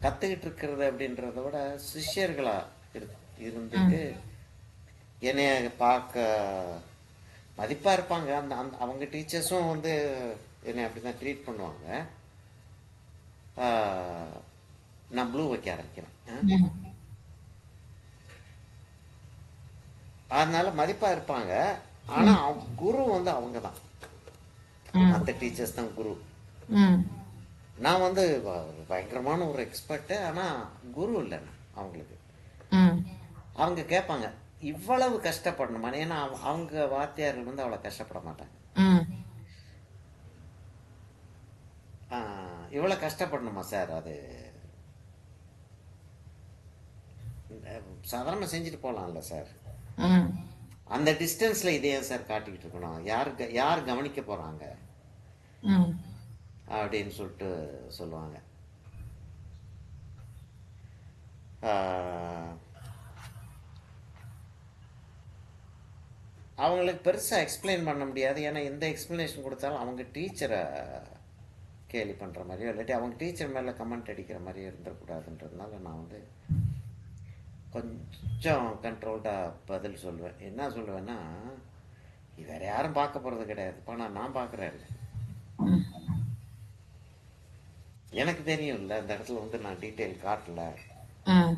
கத்துக்கிட்டு இருக்கிறது அப்படின்றத விட சிஷ்யர்களா ம் இருந்துட்டு என்னைய பார்க்க மதிப்பா இருப்பாங்க. அந்த அந்த அவங்க டீச்சர்ஸும் வந்து என்னை அப்படிதான் ட்ரீட் பண்ணுவாங்க. ஆஹ், நான் ப்ளூ வைக்க ஆரம்பிக்கிறேன். ம் அதனால மதிப்பா இருப்பாங்க. ஆனா குரு வந்து அவங்க தான். ம் அந்த டீச்சர்ஸ் தான் குரு. ம் நான் வந்து பயங்கரமான ஒரு எக்ஸ்பர்ட்டு. ஆனா குரு இல்லை நான் அவங்களுக்கு. ம் அவங்க கேட்பாங்க, இவ்வளவு கஷ்டப்படணுமா? ஏன்னா அவங்க வாத்தியார்கள் வந்து அவ்வளோ கஷ்டப்பட மாட்டாங்க. ம் இவ்வளோ கஷ்டப்படணுமா சார்? அது சாதாரணமாக செஞ்சுட்டு போகலாம்ல சார். ம் அந்த டிஸ்டன்ஸில் இதே ஏன் சார் காட்டிக்கிட்டு இருக்கணும்? யார் கவனிக்க போகிறாங்க ம் அப்படின்னு சொல்லிட்டு சொல்லுவாங்க. ஆஹ், அவங்களுக்கு பெருசாக எக்ஸ்பிளைன் பண்ண முடியாது. ஏன்னா எந்த எக்ஸ்பிளனேஷன் கொடுத்தாலும் அவங்க டீச்சரை கேலி பண்ணுற மாதிரியோ இல்லாட்டி அவங்க டீச்சர் மேலே கமெண்ட் அடிக்கிற மாதிரியோ இருந்துடக்கூடாதுன்றதுனால நான் வந்து கொஞ்சம் கண்ட்ரோல்டாக பதில் சொல்லுவேன். என்ன சொல்லுவேன்னா, வேற யாரும் பார்க்க போகிறது கிடையாது, ஆனால் நான் பார்க்குறேன். எனக்கு தெரியும் இல்லை அந்த இடத்துல வந்து நான் டீட்டெயில் காட்டல. ம்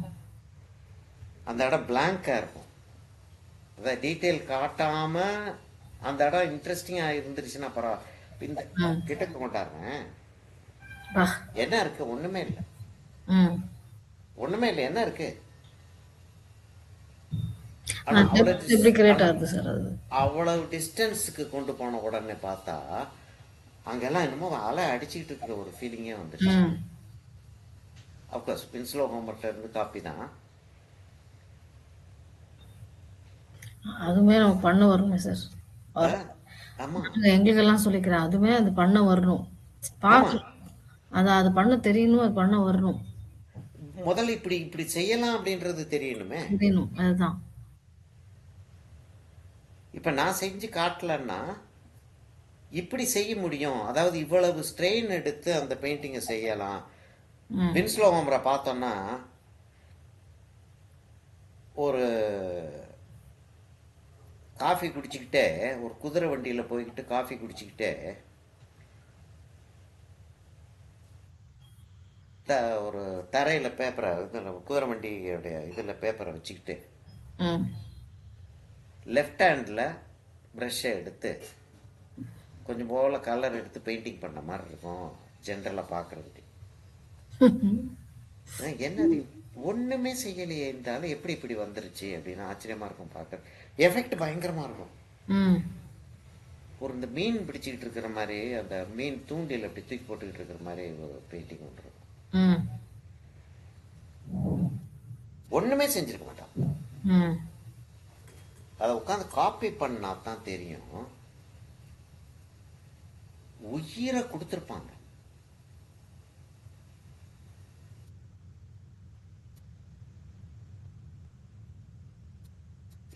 அந்த இடம் பிளாங்காக இருக்கும். அதை டீட்டெயில் காட்டாம அந்த இடம் இன்ட்ரெஸ்டிங்காக இருந்துருச்சுன்னா பரவாயில்ல. இந்த கிட்டக்கு கொண்டாடுறேன். பா என்ன இருக்கு? ஒண்ணுமே இல்லை. ம் ஒண்ணுமே இல்லை. என்ன இருக்கு? ஆனா எப்படி கிரியேட் ஆகுது சார் அது? அவ்வளவு டிஸ்டன்ஸுக்கு கொண்டு போன உடனே பார்த்தா அங்கெல்லாம் என்னமோ அலை அடிச்சுக்கிட்டு இருக்கிற ஒரு ஃபீலிங்கே வந்துருச்சு. ம் அப்கோர்ஸ் பின்ஸ்லோ ஹோம்ஒர்க்ல இருந்து காப்பி தான். அதுவுமே நம்ம பண்ண வரணுமே சார். ஆமா எங்களுக்கெல்லாம் சொல்லிக்கிறேன், அதுவுமே அது பண்ண வரணும். ஆமா பார்க்கணும், அதை அது பண்ண தெரியணும், அது பண்ண வரணும். முதல்ல இப்படி இப்படி செய்யலாம் அப்படின்றது தெரியணுமே. தெரியணும், அதுதான். இப்ப நான் செஞ்சு காட்டலன்னா இப்படி செய்ய முடியும். அதாவது இவ்வளவு ஸ்ட்ரெயின் எடுத்து அந்த பெயிண்டிங்கை செய்யலாம். ம் வின்ஸ்லோ ஹோமரை பார்த்தோம்னா ஒரு காஃபி குடிச்சுக்கிட்டே ஒரு குதிரை வண்டியில் போய்கிட்டு காஃபி குடிச்சுக்கிட்டே ஒரு தரையில் பேப்பரை இதில் குதிரை வண்டியோடைய இதில் பேப்பரை வச்சுக்கிட்டு ம் லெஃப்ட் ஹேண்டில் ப்ரஷ்ஷை எடுத்து கொஞ்சம் போல கலர் எடுத்து பெயிண்டிங் பண்ண மாதிரி இருக்கும் ஜென்ரலாக பார்க்குறதுக்கு. என்னது ஒன்றுமே செய்யலையே, இருந்தாலும் எப்படி இப்படி வந்துருச்சு அப்படின்னு ஆச்சரியமாக இருக்கும் பார்க்குறது. எஃபெக்ட் பயங்கரமாக இருக்கும். ம் ஒரு இந்த மீன் பிடிச்சிக்கிட்டு இருக்கிற மாதிரி, அந்த மீன் தூண்டில் அப்படி தூக்கி போட்டுக்கிட்டு இருக்கிற மாதிரி ஒரு பெயிண்டிங் ஒன்று இருக்கும். ம் ஒன்றுமே செஞ்சிருக்க மாட்டான். ம் அதை உட்காந்து காப்பி பண்ணா தான் தெரியும். உயிரை கொடுத்துருப்பாங்க.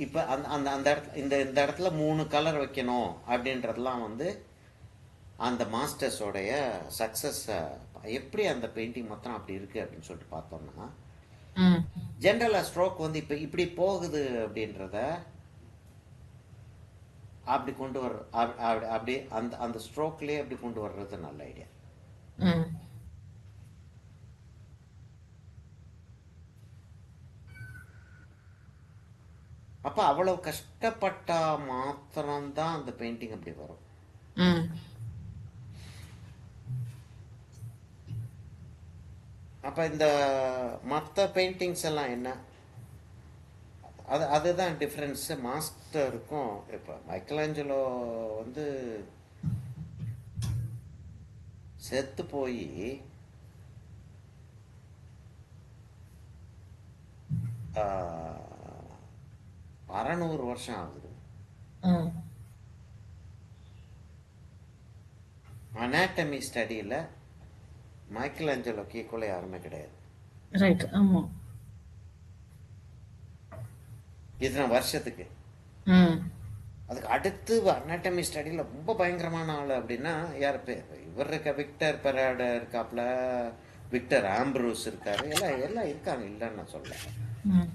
இப்போ அந்த அந்த அந்த இடத்துல இந்த இடத்துல 3 கலர் வைக்கணும் அப்படின்றதெல்லாம் வந்து அந்த மாஸ்டர்ஸோடைய சக்ஸஸ். எப்படி அந்த பெயிண்டிங் மொத்தம் அப்படி இருக்கு அப்படின்னு சொல்லிட்டு பார்த்தோம்னா, ம் ஜென்ரலாக ஸ்ட்ரோக் வந்து இப்போ இப்படி போகுது அப்படின்றத அப்படி கொண்டு வர அப்படி அந்த அந்த ஸ்ட்ரோக்லேயே அப்படி கொண்டு வர்றது நல்ல ஐடியா. ம் அப்போ அவ்வளவு கஷ்டப்பட்டா மாத்திரம்தான் அந்த பெயிண்டிங் அப்படி வரும். ம் அப்போ இந்த மற்ற பெயிண்டிங்ஸ் எல்லாம் என்ன, அதுதான் டிஃப்ரென்ஸ் மாஸ்டருக்கும். இப்போ மைக்கேலாஞ்சலோ வந்து செத்து போய் 600 வருஷம் ஆகுது. ம் அனாட்டமி ஸ்டடியில் மைக்கேலாஞ்சலோக்கு ஈக்குவலாக யாருமே கிடையாது. ரைட். ஆமாம். இத்தனை வருஷத்துக்கு. ம் அதுக்கு அடுத்து அனாட்டமி ஸ்டடியில் ரொம்ப பயங்கரமான ஆள் அப்படின்னா யார் பேர்? இவர் இருக்க விக்டர் பெராட இருக்காப்புல, விக்டர் ஆம்ப்ரூஸ் இருக்காரு, எல்லாம் எல்லாம் இருக்காங்க, இல்லைன்னு நான் சொல்ல. ம்.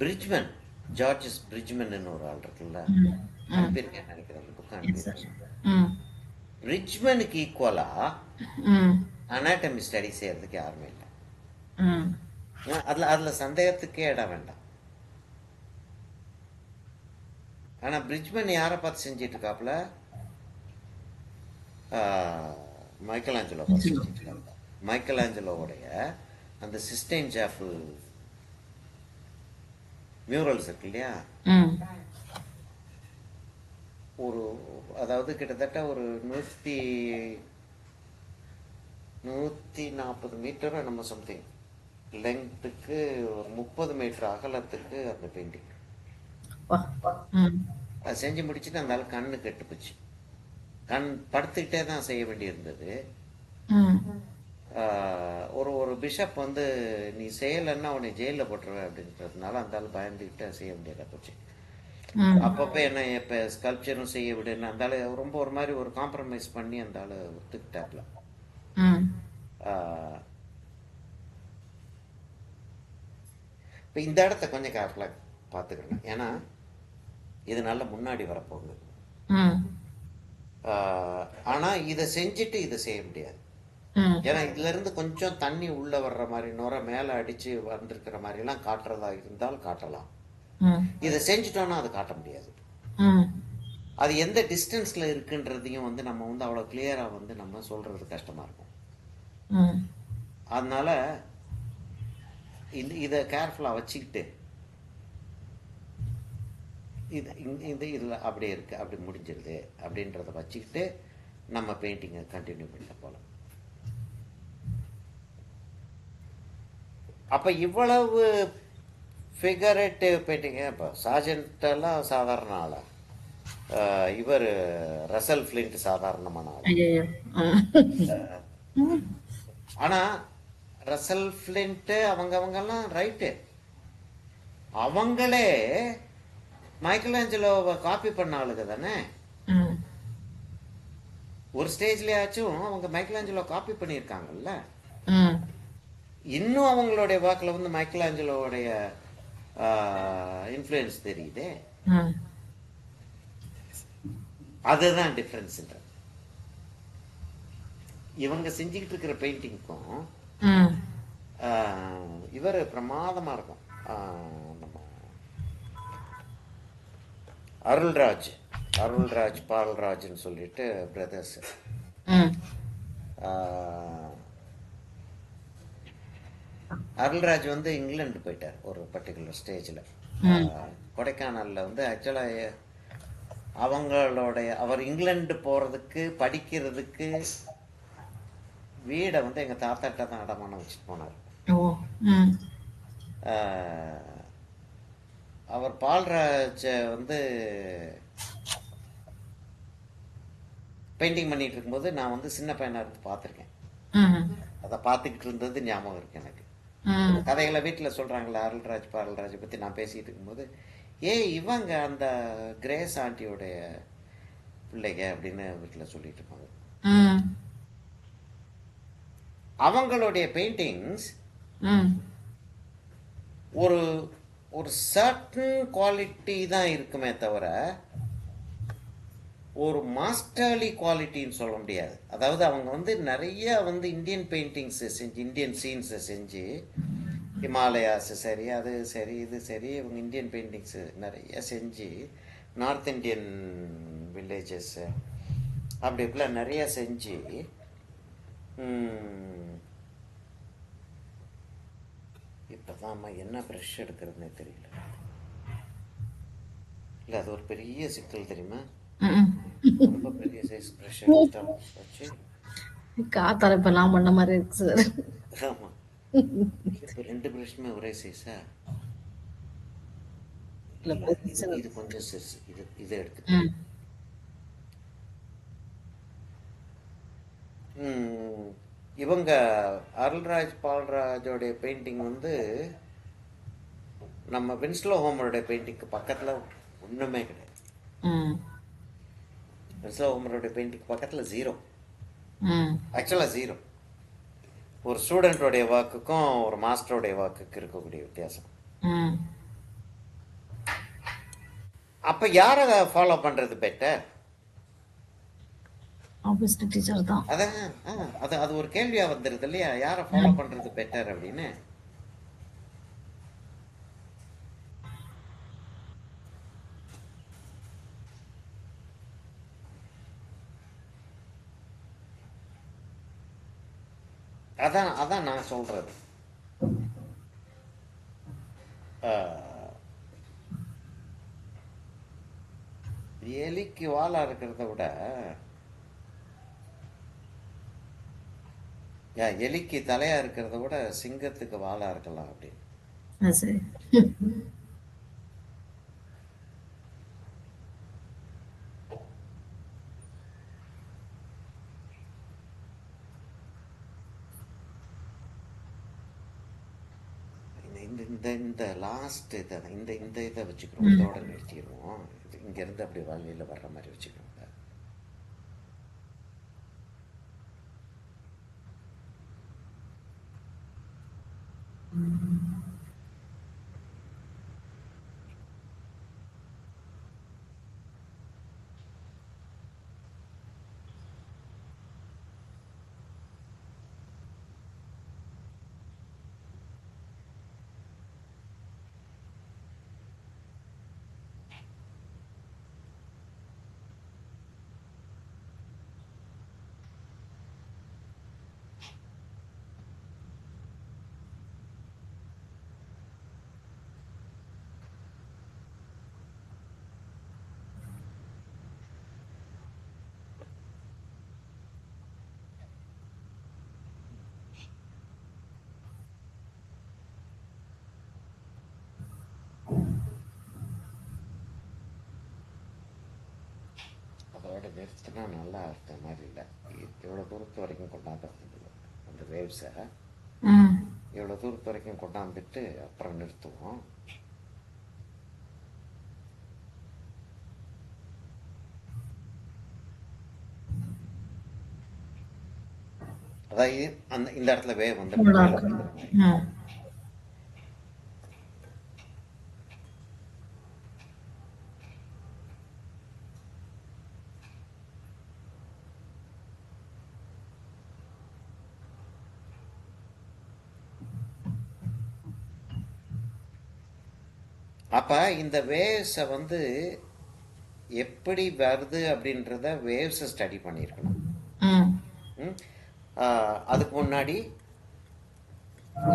பிரிட்ஜ்மன், ஜார்ஜஸ் பிரிட்ஜ்மன் ஒரு ஆள் இருக்குல்ல, ம். ம். அனுப்பியிருக்கேன் நினைக்கிறேன், அந்த புக் எஸ் சார். அனுப்பியிருக்கேன். ம். பிரிட்ஜ்மனுக்கு ஈக்குவலா ம். அனாட்டமி ஸ்டடி செய்யறதுக்கு யாருமே இல்லை. ம். அதுல சந்தேகத்துக்கே இடம் வேண்டாம். ஆனா பிரிட்ஜ்மன் யாரை பார்த்து செஞ்சிட்டு இருக்காப்புல? மைக்கேல் ஆஞ்சலோ பார்த்து செஞ்சிட்டு இருக்காப்புல. மைக்கேல் ஆஞ்சலோவுடைய அந்த சிஸ்டைன் சாஃபிள் மியூரல்ஸ் இருக்கு இல்லையா, ம். ஒரு அதாவது கிட்டத்தட்ட ஒரு 140 மீட்டர் நம்ம சம்திங் லெங்க்த்துக்கு, ஒரு 30 மீட்டர் அகலத்துக்கு அந்த பெயிண்டிங். வா. ம். அதை செஞ்சு முடிச்சுட்டு அந்த ஆள் கண்ணு கெட்டு போச்சு. கண் படுத்துக்கிட்டே தான் செய்ய வேண்டியிருந்தது. ம். ஒரு ஒரு பிஷப் வந்து நீ செய்யலைன்னா உன்னை ஜெயிலில் போட்டுருவேன் அப்படின்றதுனால அந்த ஆள் பயந்துக்கிட்டே செய்ய வேண்டியதாக போச்சு. ம். அப்பப்போ என்ன இப்போ ஸ்கல்ப்சரும் செய்ய விடுன்னு அந்த ஆள் ரொம்ப ஒரு மாதிரி ஒரு காம்ப்ரமைஸ் பண்ணி அந்த ஆள் ஒத்துக்கிட்டாப்ல. ம். இப்போ இந்த இடத்த கொஞ்சம் கேர்ஃபுல்லாக பார்த்துக்கணும், ஏன்னா இது நல்ல முன்னாடி வரப்போகுது. ம். ஆனால் இதை செஞ்சுட்டு இதை செய்ய முடியாது. ம். ஏன்னா இதுல இருந்து கொஞ்சம் தண்ணி உள்ள வர்ற மாதிரி நுர மேல அடிச்சு வந்திருக்கிற மாதிரி எல்லாம் காட்டுறதா இருந்தால் காட்டலாம். ம். இதை செஞ்சுட்டோம்னா அது காட்ட முடியாது. ம். அது எந்த டிஸ்டன்ஸ்ல இருக்குன்றதையும் வந்து நம்ம வந்து அவ்வளவு கிளியரா வந்து நம்ம சொல்றது கஷ்டமா இருக்கும். ம். அதனால இதை கேர்ஃபுல்லா வச்சுக்கிட்டு இதுல அப்படியே இருக்கு, அப்படி முடிஞ்சிருது அப்படின்றத வச்சுக்கிட்டு நம்ம பெயிண்டிங்கை கண்டினியூ பண்ண போலாம். அப்ப இவ்வளவு ஃபிகரேட்டிவ் பெயிண்டிங். இப்போ சார்ஜென்ட் எல்லாம் சாதாரண ஆளா? இவர் ரசல் ஃபிளின்ட் சாதாரணமான ஆள். ஐயையோ. ஆனா ரசல் ஃபிளின்ட் அவங்கெல்லாம் ரைட்டு, அவங்களே மைக்கேல் ஆஞ்சலோவை காப்பி பண்ண ஆளுங்க தானே. ம். ஒரு ஸ்டேஜ்லயாச்சும் அவங்க மைக்கேல் ஆஞ்சலோ காப்பி பண்ணியிருக்காங்கல்ல. ம். இன்னும் அவங்களுடைய வாக்கில் வந்து மைக்கேல் ஆஞ்சலோவுடைய இன்ஃப்ளூயன்ஸ் தெரியுதே. ம். அதுதான் டிஃப்ரென்ஸ்ன்ற. இவங்க செஞ்சுக்கிட்டு இருக்கிற பெயிண்டிங்க்கும் ம். இவர் பிரமாதமா இருக்கும். நம்ம அருள்ராஜ் பால்ராஜ்னு சொல்லிட்டு பிரதர்ஸ். ம். அருள்ராஜ் வந்து இங்கிலாந்து போயிட்டார் ஒரு பர்டிகுலர் ஸ்டேஜில். கொடைக்கானலில் வந்து ஆக்சுவலாக அவர் இங்கிலாந்து போகிறதுக்கு படிக்கிறதுக்கு வீடை வந்து எங்கள் தாத்தாட்ட தான் அடமானம் வச்சுட்டு போனார். ஓ. ம். அவர் பால்ராஜ் வந்து பெயிண்டிங் பண்ணிட்டு இருக்கும்போது நான் வந்து சின்ன பையனாக இருந்து பார்த்துருக்கேன். ம். அதை பார்த்துக்கிட்டு இருந்தது ஞாபகம் இருக்கு எனக்கு. ம். கதைகளை வீட்டில் சொல்கிறாங்களே பால்ராஜை பற்றி நான் பேசிகிட்டு இருக்கும்போது, இவங்க அந்த கிரேஸ் ஆண்டியோடைய பிள்ளைங்க அப்படின்னு வீட்டில் சொல்லிட்டு இருப்பாங்க. ம். அவங்களுடைய பெயிண்டிங்ஸ் ம். ஒரு ஒரு சர்டன் குவாலிட்டி தான் இருக்குமே தவிர ஒரு மாஸ்டர்லி குவாலிட்டின்னு சொல்ல முடியாது. அதாவது அவங்க வந்து நிறைய வந்து இந்தியன் பெயிண்டிங்ஸை செஞ்சு, இந்தியன் சீன்ஸை செஞ்சு, ஹிமாலயாஸ் சரி, அது சரி, இது சரி, இவங்க இந்தியன் பெயிண்டிங்ஸு நிறைய செஞ்சு, நார்த் இந்தியன் வில்லேஜஸ் அப்படி இப்படிலாம் நிறைய செஞ்சு இப்போதான் என்ன ப்ரஷ் எடுக்கிறதுனே தெரியல. இல்லை, அது ஒரு பெரிய சிக்கல் தெரியுமா? ரொம்ப பெரிய சைஸ் ப்ரஷ் வச்சு காத்தால இப்ப நான் பண்ண மாதிரி இருக்கு சார். ஆமா, இப்போ 2 ப்ரஷ்மே ஒரே சைஸா? இது கொஞ்சம் சிறுசு. இதை எடுத்துட்டு இவங்க அருள்ராஜ் பால்ராஜோடைய பெயிண்டிங் வந்து நம்ம வின்ஸ்லோ ஹோமருடைய பெயிண்டிங்க்கு பக்கத்தில் ஒன்றுமே கிடையாது. ம் வின்ஸ்லோ ஹோமருடைய பெயிண்டிங்க்கு பக்கத்தில் ஜீரோ, ம் ஆக்சுவலாக ஜீரோ. ஒரு ஸ்டூடெண்ட்டோடைய ஒர்க்குக்கும் ஒரு மாஸ்டருடைய ஒர்க்குக்கு இருக்கக்கூடிய வித்தியாசம். ம் அப்போ யாரை ஃபாலோ பண்ணுறது பெட்டர்? ஆப்வியஸ்லி டீச்சர் தான். அதான் அது அது ஒரு கேள்வியாக வந்துடுது இல்லையா, யாரை ஃபாலோ ம் பண்ணுறது பெட்டர் அப்படின்னு. அதான் அதான் நான் சொல்கிறது. எலிக்கு வாலா இருக்கிறத விட, எலிக்கு தலையா இருக்கிறத விட சிங்கத்துக்கு வாலா இருக்கலாம் அப்படின்னு. அது சரி. இந்த இந்த இந்த லாஸ்ட் இதை இந்த இந்த இதை வச்சுக்கிறோம், இதோட நிறுத்திடுவோம். இங்கேருந்து அப்படி வழியில் வர்ற மாதிரி வச்சுக்கிறோம். அதோட நிறுத்தினா நல்லா இருக்க மாதிரி இல்லை. இவ்வளோ தூரத்து வரைக்கும் கொண்டாந்துறது அந்த வேவ்ஸை ம் இவ்வளோ தூரத்து வரைக்கும் கொண்டாந்துட்டு அப்புறம் நிறுத்துவோம். அதாவது அந்த இந்த இடத்துல வேவ் வந்து நல்லா இருக்கு. ம் அப்போ இந்த வேவ்ஸை வந்து எப்படி வருது அப்படின்றத வேவ்ஸை ஸ்டடி பண்ணியிருக்கணும். ம் ம்? அதுக்கு முன்னாடி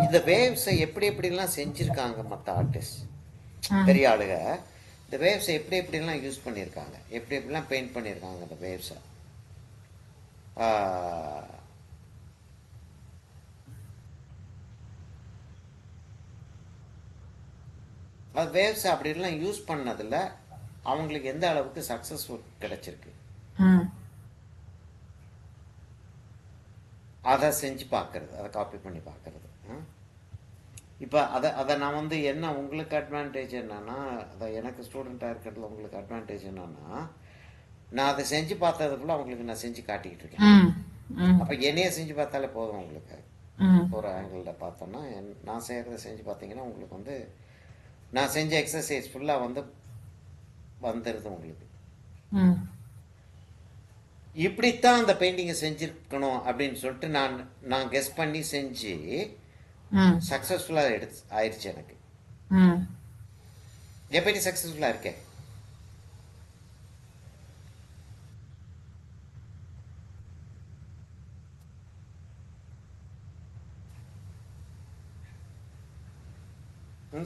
இந்த வேவ்ஸை எப்படி எப்படிலாம் செஞ்சுருக்காங்க மற்ற ஆர்டிஸ்ட், ம் பெரிய ஆளுக இந்த வேவ்ஸை எப்படி எப்படிலாம் யூஸ் பண்ணியிருக்காங்க, எப்படி எப்படிலாம் பெயிண்ட் பண்ணியிருக்காங்க அந்த வேவ்ஸை. அது வேவ்ஸை அப்படிலாம் யூஸ் பண்ணதில் அவங்களுக்கு எந்த அளவுக்கு சக்ஸஸ்ஃபுல் கிடைச்சிருக்கு ம் அதை செஞ்சு பார்க்கறது, அதை காப்பி பண்ணி பார்க்கறது. இப்போ அதை நான் வந்து என்ன உங்களுக்கு அட்வான்டேஜ் என்னன்னா, அதை எனக்கு ஸ்டூடெண்ட்டாக இருக்கிறதுல உங்களுக்கு அட்வான்டேஜ் என்னன்னா, நான் அதை செஞ்சு பார்த்ததுக்குள்ள அவங்களுக்கு நான் செஞ்சு காட்டிக்கிட்டு இருக்கேன். ம் ம் அப்போ என்னையே செஞ்சு பார்த்தாலே போதும் உங்களுக்கு. ம் ஒரு ஆங்கிளில் பார்த்தோன்னா நான் செய்கிறத செஞ்சு பார்த்தீங்கன்னா உங்களுக்கு வந்து நான் செஞ்ச எக்ஸசைஸ் ஃபுல்லாக வந்து வந்துடுது உங்களுக்கு. ம் இப்படித்தான் அந்த பெயிண்டிங்கை செஞ்சுருக்கணும் அப்படின்னு சொல்லிட்டு நான் கெஸ் பண்ணி செஞ்சு ம் சக்ஸஸ்ஃபுல்லாக ஆயிடுச்சு எனக்கு. ம் எப்படி சக்ஸஸ்ஃபுல்லாக இருக்கேன்?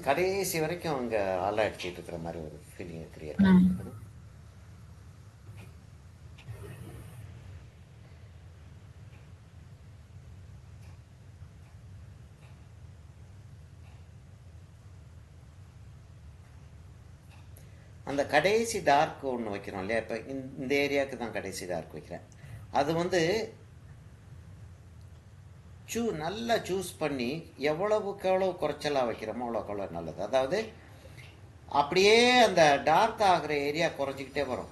கடைசி வரைக்கும் அவங்க ஆளா அடிச்சுட்டு இருக்கிற மாதிரி ஒரு ஃபீலிங்கை கிரியேட் ம் ஆகிருக்கு. அந்த கடைசி டார்க் ஒன்று வைக்கிறோம் இல்லையா, இப்போ இந்த ஏரியாவுக்கு தான் கடைசி டார்க் வைக்கிறேன். அது வந்து நல்லா சூஸ் பண்ணி எவ்வளவுக்கு எவ்வளவு குறைச்சலாக வைக்கிறோமோ அவ்வளோக்கு எவ்வளோ நல்லது. அதாவது அப்படியே அந்த டார்க் ஆகிற ஏரியா குறைஞ்சிக்கிட்டே வரும்.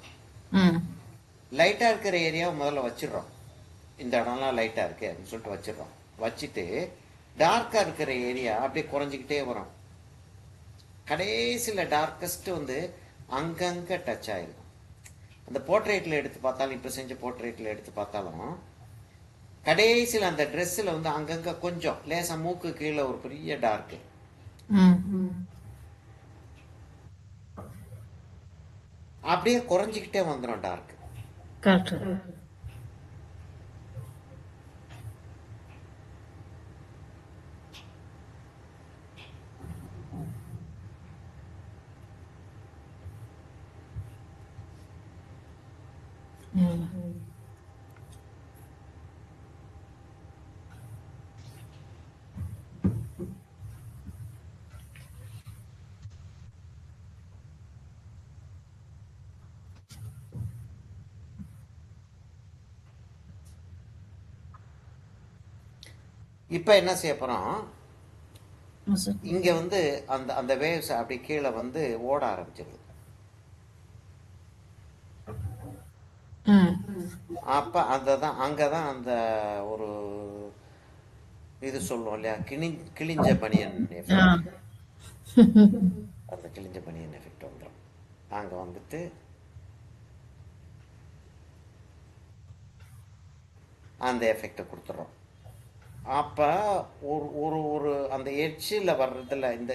லைட்டாக இருக்கிற ஏரியாவை முதல்ல வச்சிடுறோம். இந்த இடம்லாம் லைட்டாக இருக்கு அப்படின்னு சொல்லிட்டு வச்சிடுறோம். வச்சுட்டு டார்க்காக இருக்கிற ஏரியா அப்படியே குறைஞ்சிக்கிட்டே வரும். கடைசியில் டார்க்கஸ்ட் வந்து அங்கங்கே டச் ஆகிருக்கும். அந்த போர்ட்ரேட்டில் எடுத்து பார்த்தாலும், இப்போ செஞ்ச போர்ட்ரேட்டில் எடுத்து பார்த்தாலும் கடைசியில் அந்த ட்ரெஸ்ஸில் வந்து அங்கங்கே கொஞ்சம் லேசாக மூக்கு கீழே ஒரு பெரிய டார்க்கு, அப்படியே குறைஞ்சிக்கிட்டே வந்துடும் டார்க். இப்போ என்ன செய்ய போறோம், இங்க வந்து அந்த அந்த வேவ்ஸ் அப்படி கீழே வந்து ஓட ஆரம்பிச்சிருது. அப்ப அதுதான் அங்கதான் அந்த ஒரு இது சொல்லுவோம் இல்லையா, கிழிஞ்ச பனியன் எஃபெக்ட். அந்த கிழிஞ்ச பனியன் எஃபெக்ட் வந்துடும். அங்க வந்துட்டு அந்த எஃபெக்டை கொடுத்துட்றோம். அப்போ ஒரு ஒரு ஒரு அந்த எட்ஜில் வர்றதுல இந்த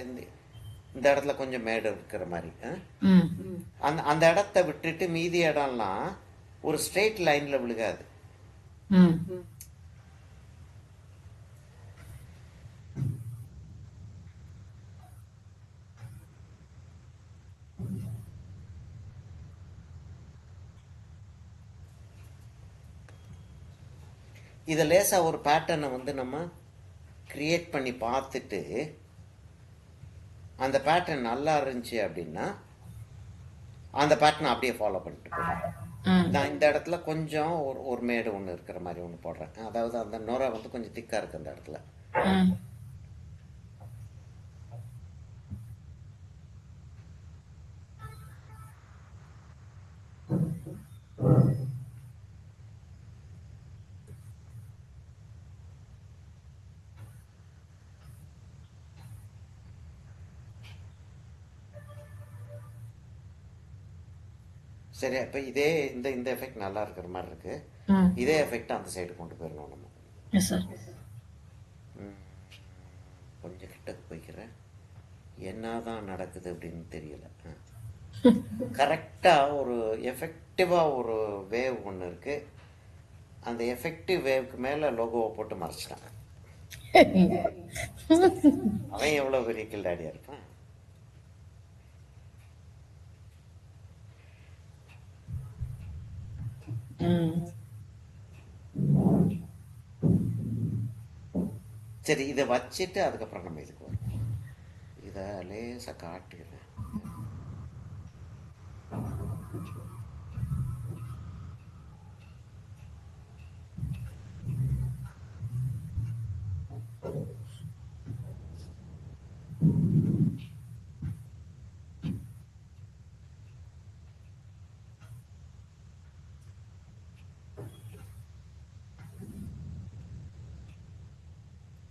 இந்த இடத்துல கொஞ்சம் மேடு இருக்கிற மாதிரி அந்த அந்த இடத்த விட்டுட்டு மீதி இடம்லாம் ஒரு ஸ்ட்ரெயிட் லைனில் விழுகாது. இதை லேசாக ஒரு பேட்டர்னை வந்து நம்ம கிரியேட் பண்ணி பார்த்துட்டு அந்த பேட்டர்ன் நல்லா இருந்துச்சு அப்படின்னா அந்த பேட்டர்னை அப்படியே ஃபாலோ பண்ணிட்டு போகிறேன். நான் இந்த இடத்துல கொஞ்சம் ஒரு மேடு ஒன்று இருக்கிற மாதிரி ஒன்று போடுறேன். அதாவது அந்த நுரை வந்து கொஞ்சம் திக்காக இருக்கு அந்த இடத்துல. சரி, அப்போ இதே இந்த இந்த எஃபெக்ட் நல்லா இருக்கிற மாதிரி இருக்கு. இதே எஃபெக்ட் அந்த சைடு கொண்டு போயிடணும் நம்ம. கொஞ்சம் கிட்ட போய்க்கிறேன், என்னதான் நடக்குது அப்படின்னு தெரியல. கரெக்டாக ஒரு எஃபெக்டிவாக ஒரு வேவ் ஒன்று இருக்கு. அந்த எஃபெக்டிவ் வேவ்க்கு மேலே லோகோவை போட்டு மறைச்சிட்டான். அவன் எவ்வளோ பெரிய கில்லாடியா இருப்பான். சரி, இதை வச்சுட்டு அதுக்கப்புறம் நம்ம இதுக்கு வரும். இதை லேசா காட்டுகிறேன்.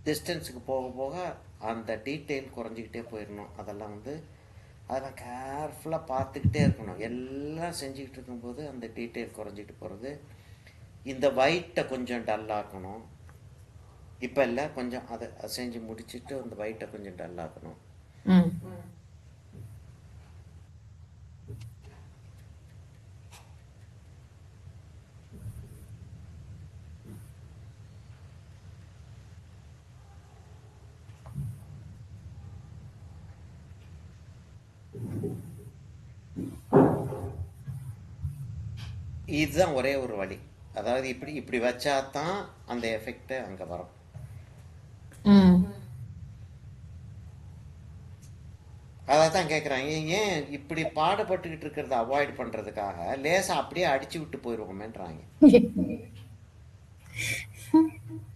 டிஸ்டன்ஸுக்கு போக போக அந்த டீட்டெயில் குறைஞ்சிக்கிட்டே போயிடணும். அதெல்லாம் வந்து அதெல்லாம் கேர்ஃபுல்லாக பார்த்துக்கிட்டே இருக்கணும். எல்லாம் செஞ்சுக்கிட்டு இருக்கும்போது அந்த டீட்டெயில் குறைஞ்சிட்டு போகிறது. இந்த ஒயிட்டை கொஞ்சம் டல்லாக்கணும். இப்போ இல்லை, கொஞ்சம் அதை செஞ்சு முடிச்சுட்டு அந்த ஒயிட்டை கொஞ்சம் டல்லாக்கணும். இதுதான் ஒரே ஒரு வழி. அதாவது இப்படி இப்படி வச்சா தான் அந்த எஃபெக்ட் அங்க வரும். அதான் கேட்குறாங்க, ஏன் இப்படி பாடுபட்டுக்கிட்டு இருக்கிறத அவாய்ட் பண்றதுக்காக லேசா அப்படியே அடிச்சு விட்டு போயிடுவோமேன்றாங்க.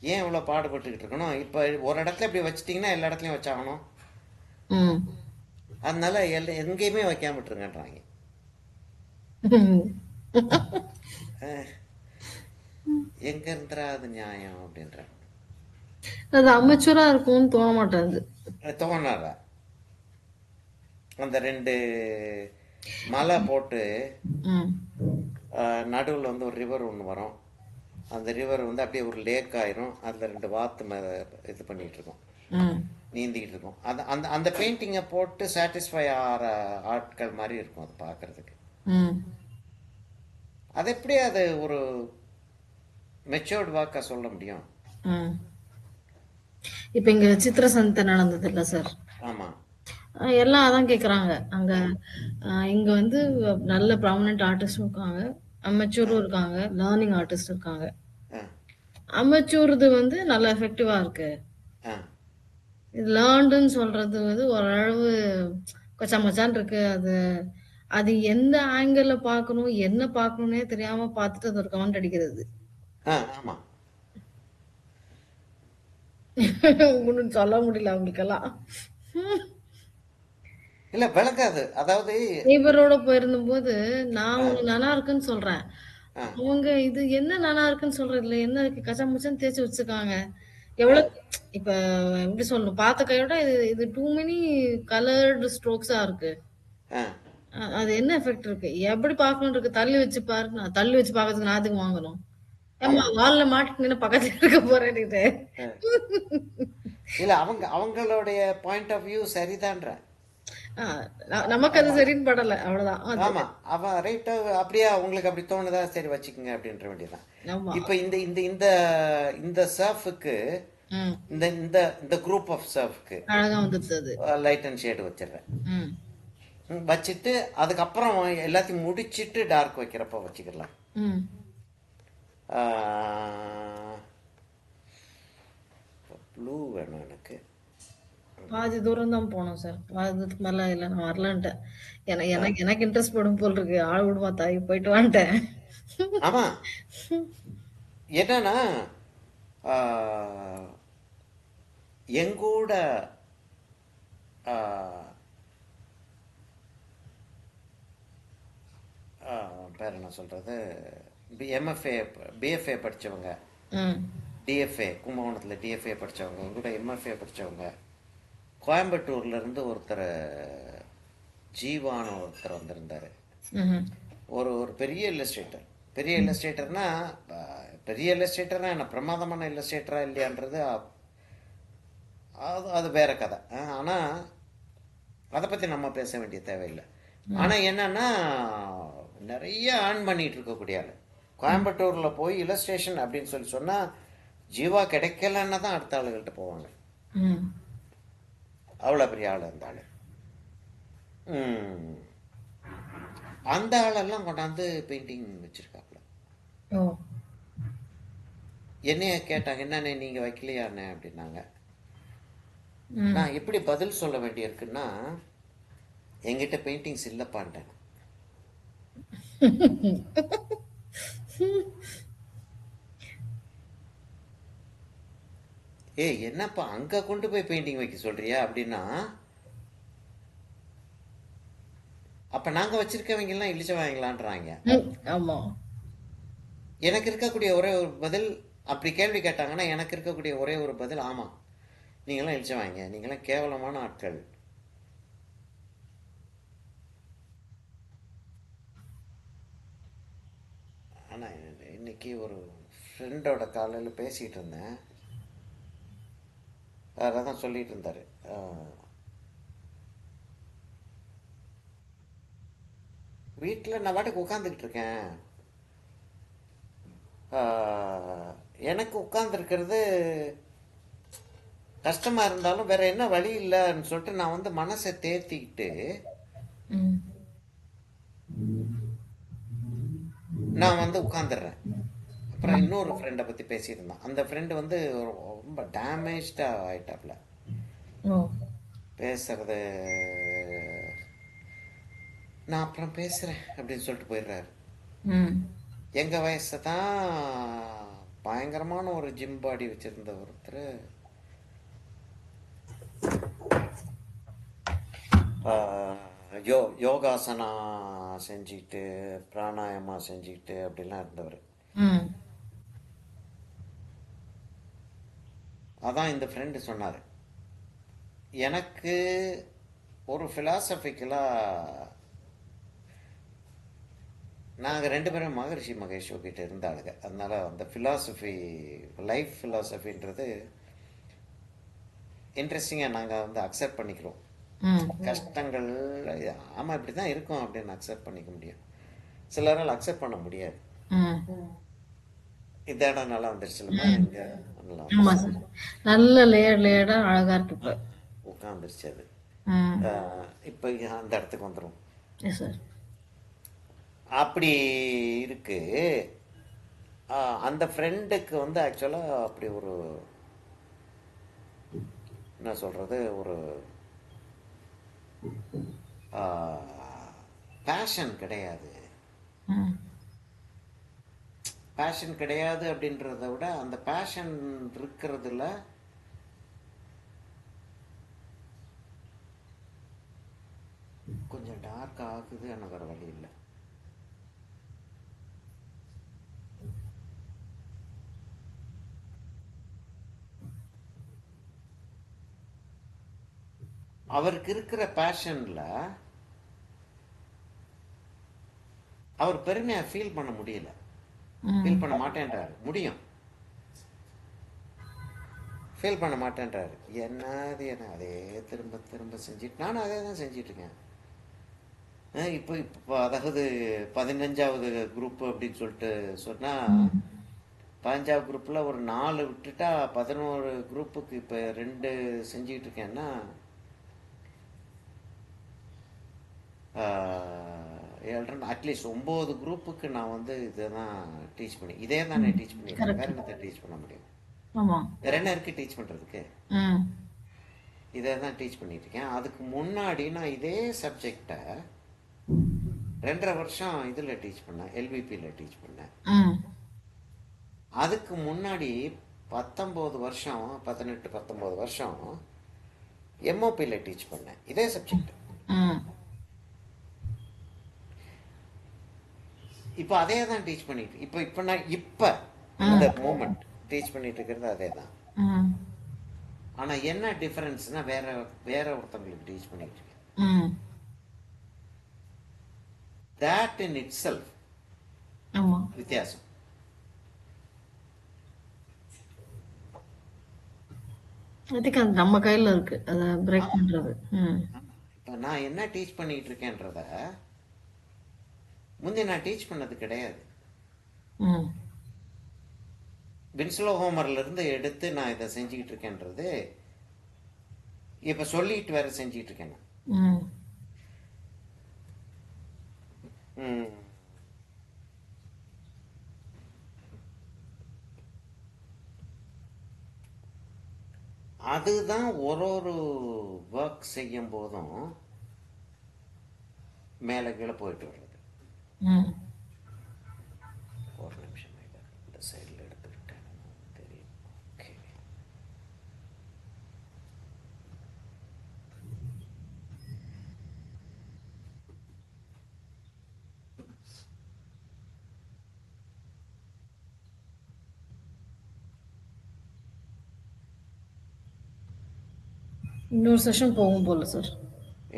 ஏன் இவ்வளோ பாடுபட்டுக்கிட்டு இருக்கணும்? இப்போ ஒரு இடத்துல இப்படி வச்சிட்டிங்கன்னா எல்லா இடத்துலையும் வச்சாகணும். ம். அதனால எங்கேயுமே வைக்காம விட்டுருங்கன்றாங்க. எங்க இருந்துடா அது நியாயம் அப்படின்ற அது அமெச்சூரா இருக்கும்னு தோண மாட்டேங்குது. தோணாத. அந்த 2 மலை போட்டு ம். நடுவில் வந்து ஒரு ரிவர் ஒன்று வரும். அந்த ரிவர் வந்து அப்படியே ஒரு லேக் ஆயிரும். அதில் 2 வாத்து இது பண்ணிட்டு இருக்கோம், ம். நீந்திக்கிட்டு இருக்கோம். அந்த அந்த அந்த பெயிண்டிங்கை போட்டு சாட்டிஸ்ஃபை ஆகிற ஆட்கள் மாதிரி இருக்கும் அது பார்க்கறதுக்கு. ம். அது எப்படி அது ஒரு மெச்சோர்டு வாக்கா சொல்ல முடியும்? ம். இப்ப இங்க சித்திர சந்தை நடந்தது இல்ல சார்? ஆமாம். எல்லாம் அதான் கேக்குறாங்க. அங்க இங்க வந்து நல்ல ப்ராமினன்ட் ஆர்டிஸ்டும் இருக்காங்க, ஆ அமெச்சூரும் இருக்காங்க, லேர்னிங் ஆர்டிஸ்ட் இருக்காங்க. ஆ அமெச்சூர்து வந்து நல்ல எஃபெக்டிவா இருக்கு. ஆ இது லேர்ன்டுன்னு சொல்றது வந்து ஓரளவு கொச்சா மச்சான் இருக்கு. அது அது எந்த ஆங்கிள் பார்க்கணும், என்ன பார்க்கணும்னே தெரியாம பார்த்துட்டு அது ஒரு கமெண்ட் அடிக்கிறது. ஆ ஆமாம். ஒண்ணும் சொல்ல முடியல அவங்களுக்கெல்லாம். இல்லை விளக்காது. அதாவது நெய்பரோட போயிருந்தபோது நான் ஆ ஒண்ணு நல்லா இருக்குன்னு சொல்றேன். ஆ அவங்க இது என்ன நல்லா இருக்குன்னு சொல்றதுல என்ன இருக்கு? கச்சா முச்சான்னு தேய்ச்சு வச்சிருக்காங்க. ஆ எவ்வளவு இப்ப எப்படி சொல்லணும்? பார்த்த கையோட இது இது டூ மெனி கலர்டு ஸ்ட்ரோக்ஸா இருக்கு. ஆ அது என்ன எஃபெக்ட் இருக்கு? எப்படி பார்க்கணும்னு இருக்கு? தள்ளி வச்சு பாரு. நான் தள்ளி வச்சு பார்க்கறதுக்கு நான் எதுக்கு வாங்கணும்? ஏம்மா ஆமாம். வால்ல மாட்டிட்டு நின்னு பக்கத்துல இருக்க போறேன்னுட்டு. இல்லை அவங்களுடைய பாயிண்ட் ஆஃப் வியூ சரிதான்ற. ஆ, நமக்கு அது சரின்னு படல. அவ்வளவுதான். அது ஆமா, அவன் ரைட்டா அப்படியே உங்களுக்கு அப்படி தோணுதா, சரி வச்சுக்கோங்க அப்படின்ற வேண்டியதான். ஆமா. இப்ப இந்த இந்த இந்த இந்த சர்ஃபுக்கு, ம். இந்த இந்த இந்த குரூப் ஆஃப் சர்ஃப்க்கு அழகா வந்துருது அது. லைட் அண்ட் ஷேடு வச்சிடுறேன். ம். வச்சுட்டு அதுக்கப்புறம் எல்லாத்தையும் முடிச்சிட்டு டார்க் வைக்கிறப்ப வச்சுக்கலாம். ம். ப்ளூ வேணும் எனக்கு. பாதி தூரம் தான் போனோம் சார். பாதிக்கு மேல இல்ல நான் வரலன்ட்டேன். எனக்கு எனக்கு இன்ட்ரெஸ்ட் படும் போல் இருக்கு. ஆள் விடுமா தாய் போயிட்டு வந்துட்டேன். ஆமா, என்னன்னா ஆஹ், எங்கூட ஆஹ், பேர் என்ன சொல்கிறது, எம்எஃப்ஏ பிஎஃப்ஏ படித்தவங்க, ம். டிஎஃப்ஏ கும்பகோணத்தில் டிஎஃப்ஏ படித்தவங்க, எங்கூட எம்எஃப்ஏ படித்தவங்க, கோயம்புத்தூர்லேருந்து ஒருத்தர் ஜீவான ஒருத்தர் வந்திருந்தார். ம்ஹ்ம். ஒரு ஒரு பெரிய இல்லஸ்ட்ரேட்டர். பெரிய இல்லஸ்ட்ரேட்டர்னா பெரிய இல்லஸ்ட்ரேட்டர்னா என்ன பிரமாதமான இல்லஸ்ட்ரேட்டரா இல்லையான்றது அது அது வேற கதை. ஆனால் அதை பற்றி நம்ம பேச வேண்டிய தேவையில்லை. ஆனால் என்னன்னா நிறைய ஏர்ன் பண்ணிட்டு இருக்கக்கூடிய ஆள். கோயம்புத்தூரில் போய் இல்லஸ்ட்ரேஷன் அப்படின்னு சொல்லி சொன்னால் ஜீவா கிடைக்கலன்னா தான் அடுத்த ஆளுகள்கிட்ட போவாங்க. ம். அவ்வளோ பெரிய ஆள் அந்த ஆள். அந்த ஆளெல்லாம் கொண்டாந்து பெயிண்டிங் வச்சிருக்காப்புல. ஓ. என்னைய கேட்டாங்க, என்னண்ணே நீங்கள் வைக்கலையாண்ணே அப்படின்னாங்க. ம். நான் எப்படி பதில் சொல்ல வேண்டியிருக்குன்னா, என்கிட்ட பெயிண்டிங்ஸ் இல்லைப்பான்ட்டேன். ஏய் என்னப்பா அங்கே கொண்டு போய் பெயிண்டிங் வைக்க சொல்றியா அப்படின்னா, அப்போ நாங்கள் வச்சிருக்கவங்கெல்லாம் இழிச்சவாங்களான்றாங்க. ம். ஆமா. எனக்கு இருக்கக்கூடிய ஒரே ஒரு பதில், அப்படி கேள்வி கேட்டாங்கன்னா எனக்கு இருக்கக்கூடிய ஒரே ஒரு பதில், ஆமாம் நீங்களாம் இழிச்சவாங்க, நீங்களாம் கேவலமான ஆட்கள். ஆனால் இன்னைக்கு ஒரு ஃப்ரெண்டோட காலையில் பேசிகிட்டு இருந்தேன். அதை தான் சொல்லிட்டு இருந்தார். வீட்டில் நான் பாட்டுக்கு உட்காந்துக்கிட்டு இருக்கேன், எனக்கு உட்காந்துருக்கிறது கஷ்டமாக இருந்தாலும் வேற என்ன வழி இல்லைன்னு சொல்லிட்டு நான் வந்து மனசை தேத்திக்கிட்டு ம். நான் வந்து உட்காந்துடுறேன். அப்புறம் இன்னொரு ஃப்ரெண்டை பற்றி பேசியிருந்தான். அந்த ஃப்ரெண்டு வந்து ரொம்ப டேமேஜ்டாக ஆயிட்டாப்ல. ஓ. பேசுறது நான் அப்புறம் பேசுகிறேன் அப்படின்னு சொல்லிட்டு போயிடுறாரு. ம். எங்கள் வயசை தான் பயங்கரமான ஒரு ஜிம் பாடி வச்சிருந்த ஒருத்தர் யோகாசனா செஞ்சுக்கிட்டு பிராணாயமா செஞ்சுக்கிட்டு அப்படிலாம் இருந்தவர். ம் அதான் இந்த ஃப்ரெண்டு சொன்னார், எனக்கு ஒரு ஃபிலாசபிக்கலாக நாங்கள் 2 பேரும் மகரிஷி மகேஷ் கிட்ட இருந்தாளுங்க. அதனால அந்த ஃபிலாசபி, லைஃப் ஃபிலாசபின்றது இன்ட்ரெஸ்டிங்காக நாங்கள் வந்து அக்செப்ட் பண்ணிக்கிறோம். ம் கஷ்டங்கள் ஆமாம் இப்படி தான் இருக்கும் அப்படின்னு அக்செப்ட் பண்ணிக்க முடியும். சிலரால் அக்செப்ட் பண்ண முடியாது. ம் இந்த இடம் நல்லா வந்துருச்சுலமா, இங்கே நல்லா ஆமா சார். நல்ல லேயர்டா அழகா இருக்கு இப்போ. உட்காந்துருச்சு அது. ம் இப்போ அந்த இடத்துக்கு வந்துடும். Yes sir. அப்படி இருக்கு. அந்த ஃப்ரெண்டுக்கு வந்து ஆக்சுவலாக அப்படி ஒரு என்ன சொல்கிறது, ஒரு பேஷன் கிடையாது. ம் பேஷன் கிடையாது அப்படின்றத விட அந்த பேஷன் இருக்கிறதுல கொஞ்சம் டார்க் ஆகுது. எனக்கு வேறு வழி இல்லை. அவருக்கு இருக்கிற பேஷன்ல அவர் பெருமையா ஃபீல் பண்ண முடியல. ஃபீல் பண்ண மாட்டேன்றாரு. முடியும், ஃபீல் பண்ண மாட்டேன்றாரு. என்னது என்ன அதே திரும்ப திரும்ப செஞ்சுட்டு நானும் அதே தான் செஞ்சிட்டு இருக்கேன். இப்போ அதாவது 15வது குரூப் அப்படின்னு சொல்லிட்டு சொன்னா 15வது குரூப்ல ஒரு 4 விட்டுட்டா 11 குரூப்புக்கு இப்போ 2 செஞ்சுக்கிட்டு இருக்கேன்னா அட்லீஸ்ட் 9 குரூப்புக்கு நான் வந்து இதை தான் டீச் பண்ணி இதே தான் நான் டீச் பண்ணியிருக்கேன். வேற என்னத்தை டீச் பண்ண முடியும்? வேற என்ன இருக்கு டீச் பண்றதுக்கு? இதை தான் டீச் பண்ணிட்டு இருக்கேன். அதுக்கு முன்னாடி நான் இதே சப்ஜெக்டை 2.5 வருஷம் இதில் டீச் பண்ணேன், எல்விபியில் டீச் பண்ணேன். அதுக்கு முன்னாடி 19 வருஷம் 18-19 வருஷம் எம்ஓபியில் டீச் பண்ணேன் இதே சப்ஜெக்ட். இப்போ அதே தான் டீச் பண்ணிட்டு இப்போ நான் இந்த மூமெண்ட் டீச் பண்ணிட்டு இருக்கிறது அதே தான். ஆனா என்ன டிஃபரன்ஸ்னா வேற ஒருத்தவங்களுக்கு டீச் பண்ணிட்டு இருக்கேன். that in itself வித்தியாசம். நம்ம கையில இருக்கு அதை பிரேக் பண்றது. இப்போ நான் என்ன டீச் பண்ணிட்டு இருக்கேன்றத முந்தைய நான் டீச் பண்ணது கிடையாது. வின்ஸ்லோ ஹோமர்ல இருந்து எடுத்து நான் இதை செஞ்சுக்கிட்டு இருக்கேன்றது இப்ப சொல்லிட்டு வேற செஞ்சுட்டு இருக்கேன். அதுதான் ஒரு ஒர்க் செய்யும் போதும் மேல கீழே போயிட்டு வர்றது. ஒரு நிமிஷம் இந்த சைடில் எடுத்துக்கிட்டேன் தெரியும். ஓகே, இன்னொரு செஷன் போகும் போல சார்.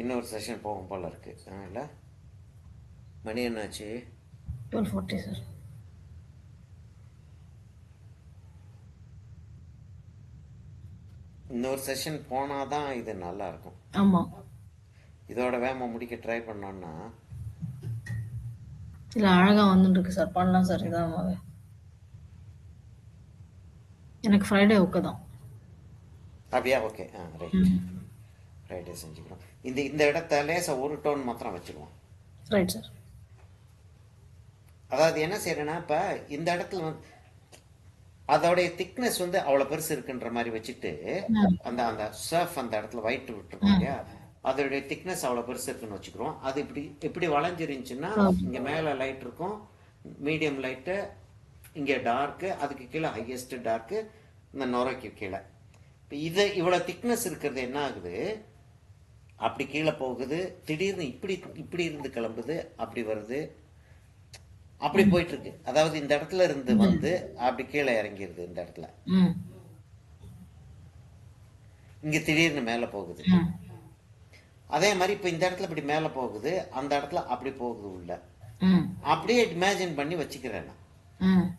இன்னொரு செஷன் போகும் போல இருக்கு. இல்லை மணி என்னாச்சு? 12:40 சார். இன்னொரு செஷன் போனாதான் இது நல்லா இருக்கும். ஆமா, இதோட வேகமா முடிக்க ட்ரை பண்ணோம்னா இல்ல அழகா வந்துட்டு இருக்கு சார். பண்ணலாம் சார். இதாகவே எனக்கு ஃப்ரைடே ஓகே தான். அப்படியா? Okay, right. ஃப்ரைடே செஞ்சுக்கிறோம். இந்த இடத்த லேசா ஒரு டோன் மாத்திரம் வச்சுக்குவோம். Right sir. அதாவது என்ன செய்யறேன்னா இப்போ இந்த இடத்துல வந்து அதோடைய திக்னஸ் வந்து அவ்வளோ பெருசு இருக்குன்ற மாதிரி வச்சுட்டு அந்த அந்த சர்ஃப் அந்த இடத்துல ஒயிட் விட்டுருக்கோம் இல்லையா, அதோடைய திக்னஸ் அவ்வளோ பெருசு இருக்குன்னு வச்சுக்கிறோம். அது இப்படி வளைஞ்சிருந்துச்சுன்னா இங்கே மேலே லைட் இருக்கும், மீடியம் லைட்டு, இங்கே டார்க்கு, அதுக்கு கீழே ஹையஸ்ட் டார்க்கு, இந்த நுரைக்கு கீழே. இப்போ இது இவ்வளோ திக்னஸ் இருக்கிறது என்ன ஆகுது, அப்படி கீழே போகுது, திடீர்னு இப்படி இப்படி இருந்து கிளம்புது, அப்படி வருது, அப்படி போயிட்டு இருக்கு. அதாவது இந்த இடத்துல இருந்து வந்து அப்படி கீழே இறங்கிடுது, இந்த இடத்துல ம் இங்க திடீர்னு மேலே போகுது. ம் அதே மாதிரி இப்போ இந்த இடத்துல இப்படி மேலே போகுது, அந்த இடத்துல அப்படி போகுது உள்ள. ம் அப்படியே இமேஜின் பண்ணி வச்சுக்கிறேன் நான். ம்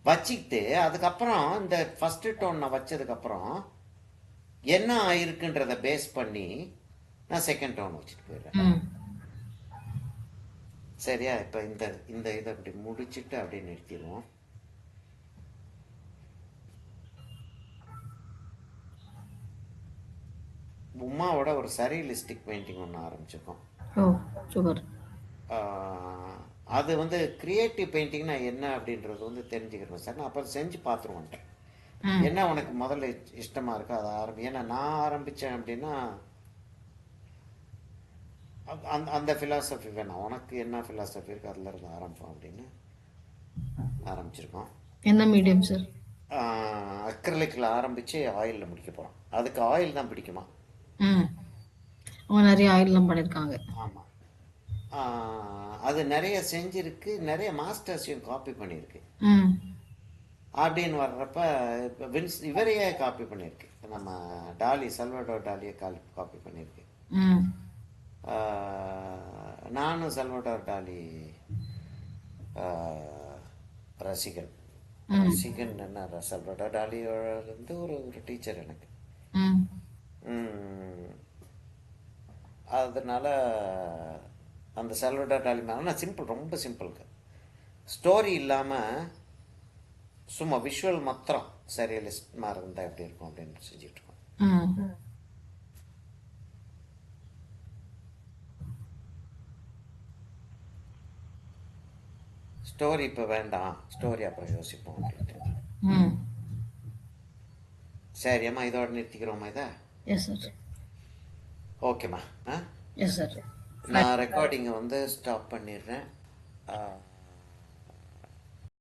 வச்சுக்கிட்டு அதுக்கப்புறம் இந்த ஃபர்ஸ்ட் டோன் நான் வச்சதுக்கப்புறம் என்ன ஆயிருக்குன்றத பேஸ் பண்ணி நான் செகண்ட் டோன் வச்சுட்டு போயிடுறேன். ம் சரியா? இப்போ இந்த இந்த இதை அப்படி முடிச்சுட்டு அப்படியே நிறுத்திடுவோம். உமாவோட ஒரு சரியலிஸ்டிக் பெயிண்டிங் ஒன்று ஆரம்பிச்சிருக்கோம். ஓ சூப்பர். அது வந்து கிரியேட்டிவ் பெயிண்டிங்னா என்ன அப்படின்றது வந்து தெரிஞ்சுக்கிறோம் சார். நான் அப்புறம் செஞ்சு பார்த்துருவோன்ட்டேன். என்ன உனக்கு முதல்ல இஷ்டமா இருக்கோ அதை ஏன்னா நான் ஆரம்பித்தேன் அப்படின்னா அந்த அந்த ஃபிலாசபி வேணாம், உனக்கு என்ன ஃபிலாசபி இருக்கு அதில் இருந்து ஆரம்பிப்போம் அப்படின்னு ஆரம்பிச்சிருக்கோம். என்ன மீடியம் சார்? அக்ரலிக்கில் ஆரம்பித்து ஆயிலில் முடிக்க போகிறோம். அதுக்கு ஆயில் தான் பிடிக்குமா? ம் அவங்க நிறைய ஆயிலெலாம் பண்ணியிருக்காங்க. ஆமாம், அது நிறைய செஞ்சிருக்கு, நிறைய மாஸ்டர்ஸையும் காப்பி பண்ணியிருக்கு. ம் அப்படின்னு வர்றப்ப இப்போ இவரையே காப்பி பண்ணியிருக்கு, நம்ம டாலி, சல்வடோர் டாலியை காப்பி பண்ணியிருக்கு. ம் நானும் சல்வடோர் டாலி ரசிகன். ரசிகன் என்ன, சல்வடோர் டாலியோட ஒரு ஒரு டீச்சர் எனக்கு. ம் அதனால அந்த சல்வடோர் டாலி மேலே நான் சிம்பிள், ரொம்ப சிம்பிளுங்க, ஸ்டோரி இல்லாமல் சும்மா விஷுவல் மாத்திரம் சரியலிஸ்ட்மா இருந்தால் எப்படி இருக்கும் அப்படின்னு செஞ்சுட்டு இருக்கோம். ம் ஸ்டோரி இப்போ வேண்டாம், ஸ்டோரி அப்புறம் யோசிப்போம் அப்படின்ட்டு. ம் சரி அம்மா, இதோட நிறுத்திக்கிறோமா இதை? Yes sir. ஓகேம்மா. Yes sir. நான் ரெக்கார்டிங்கை வந்து ஸ்டாப் பண்ணிடுறேன்.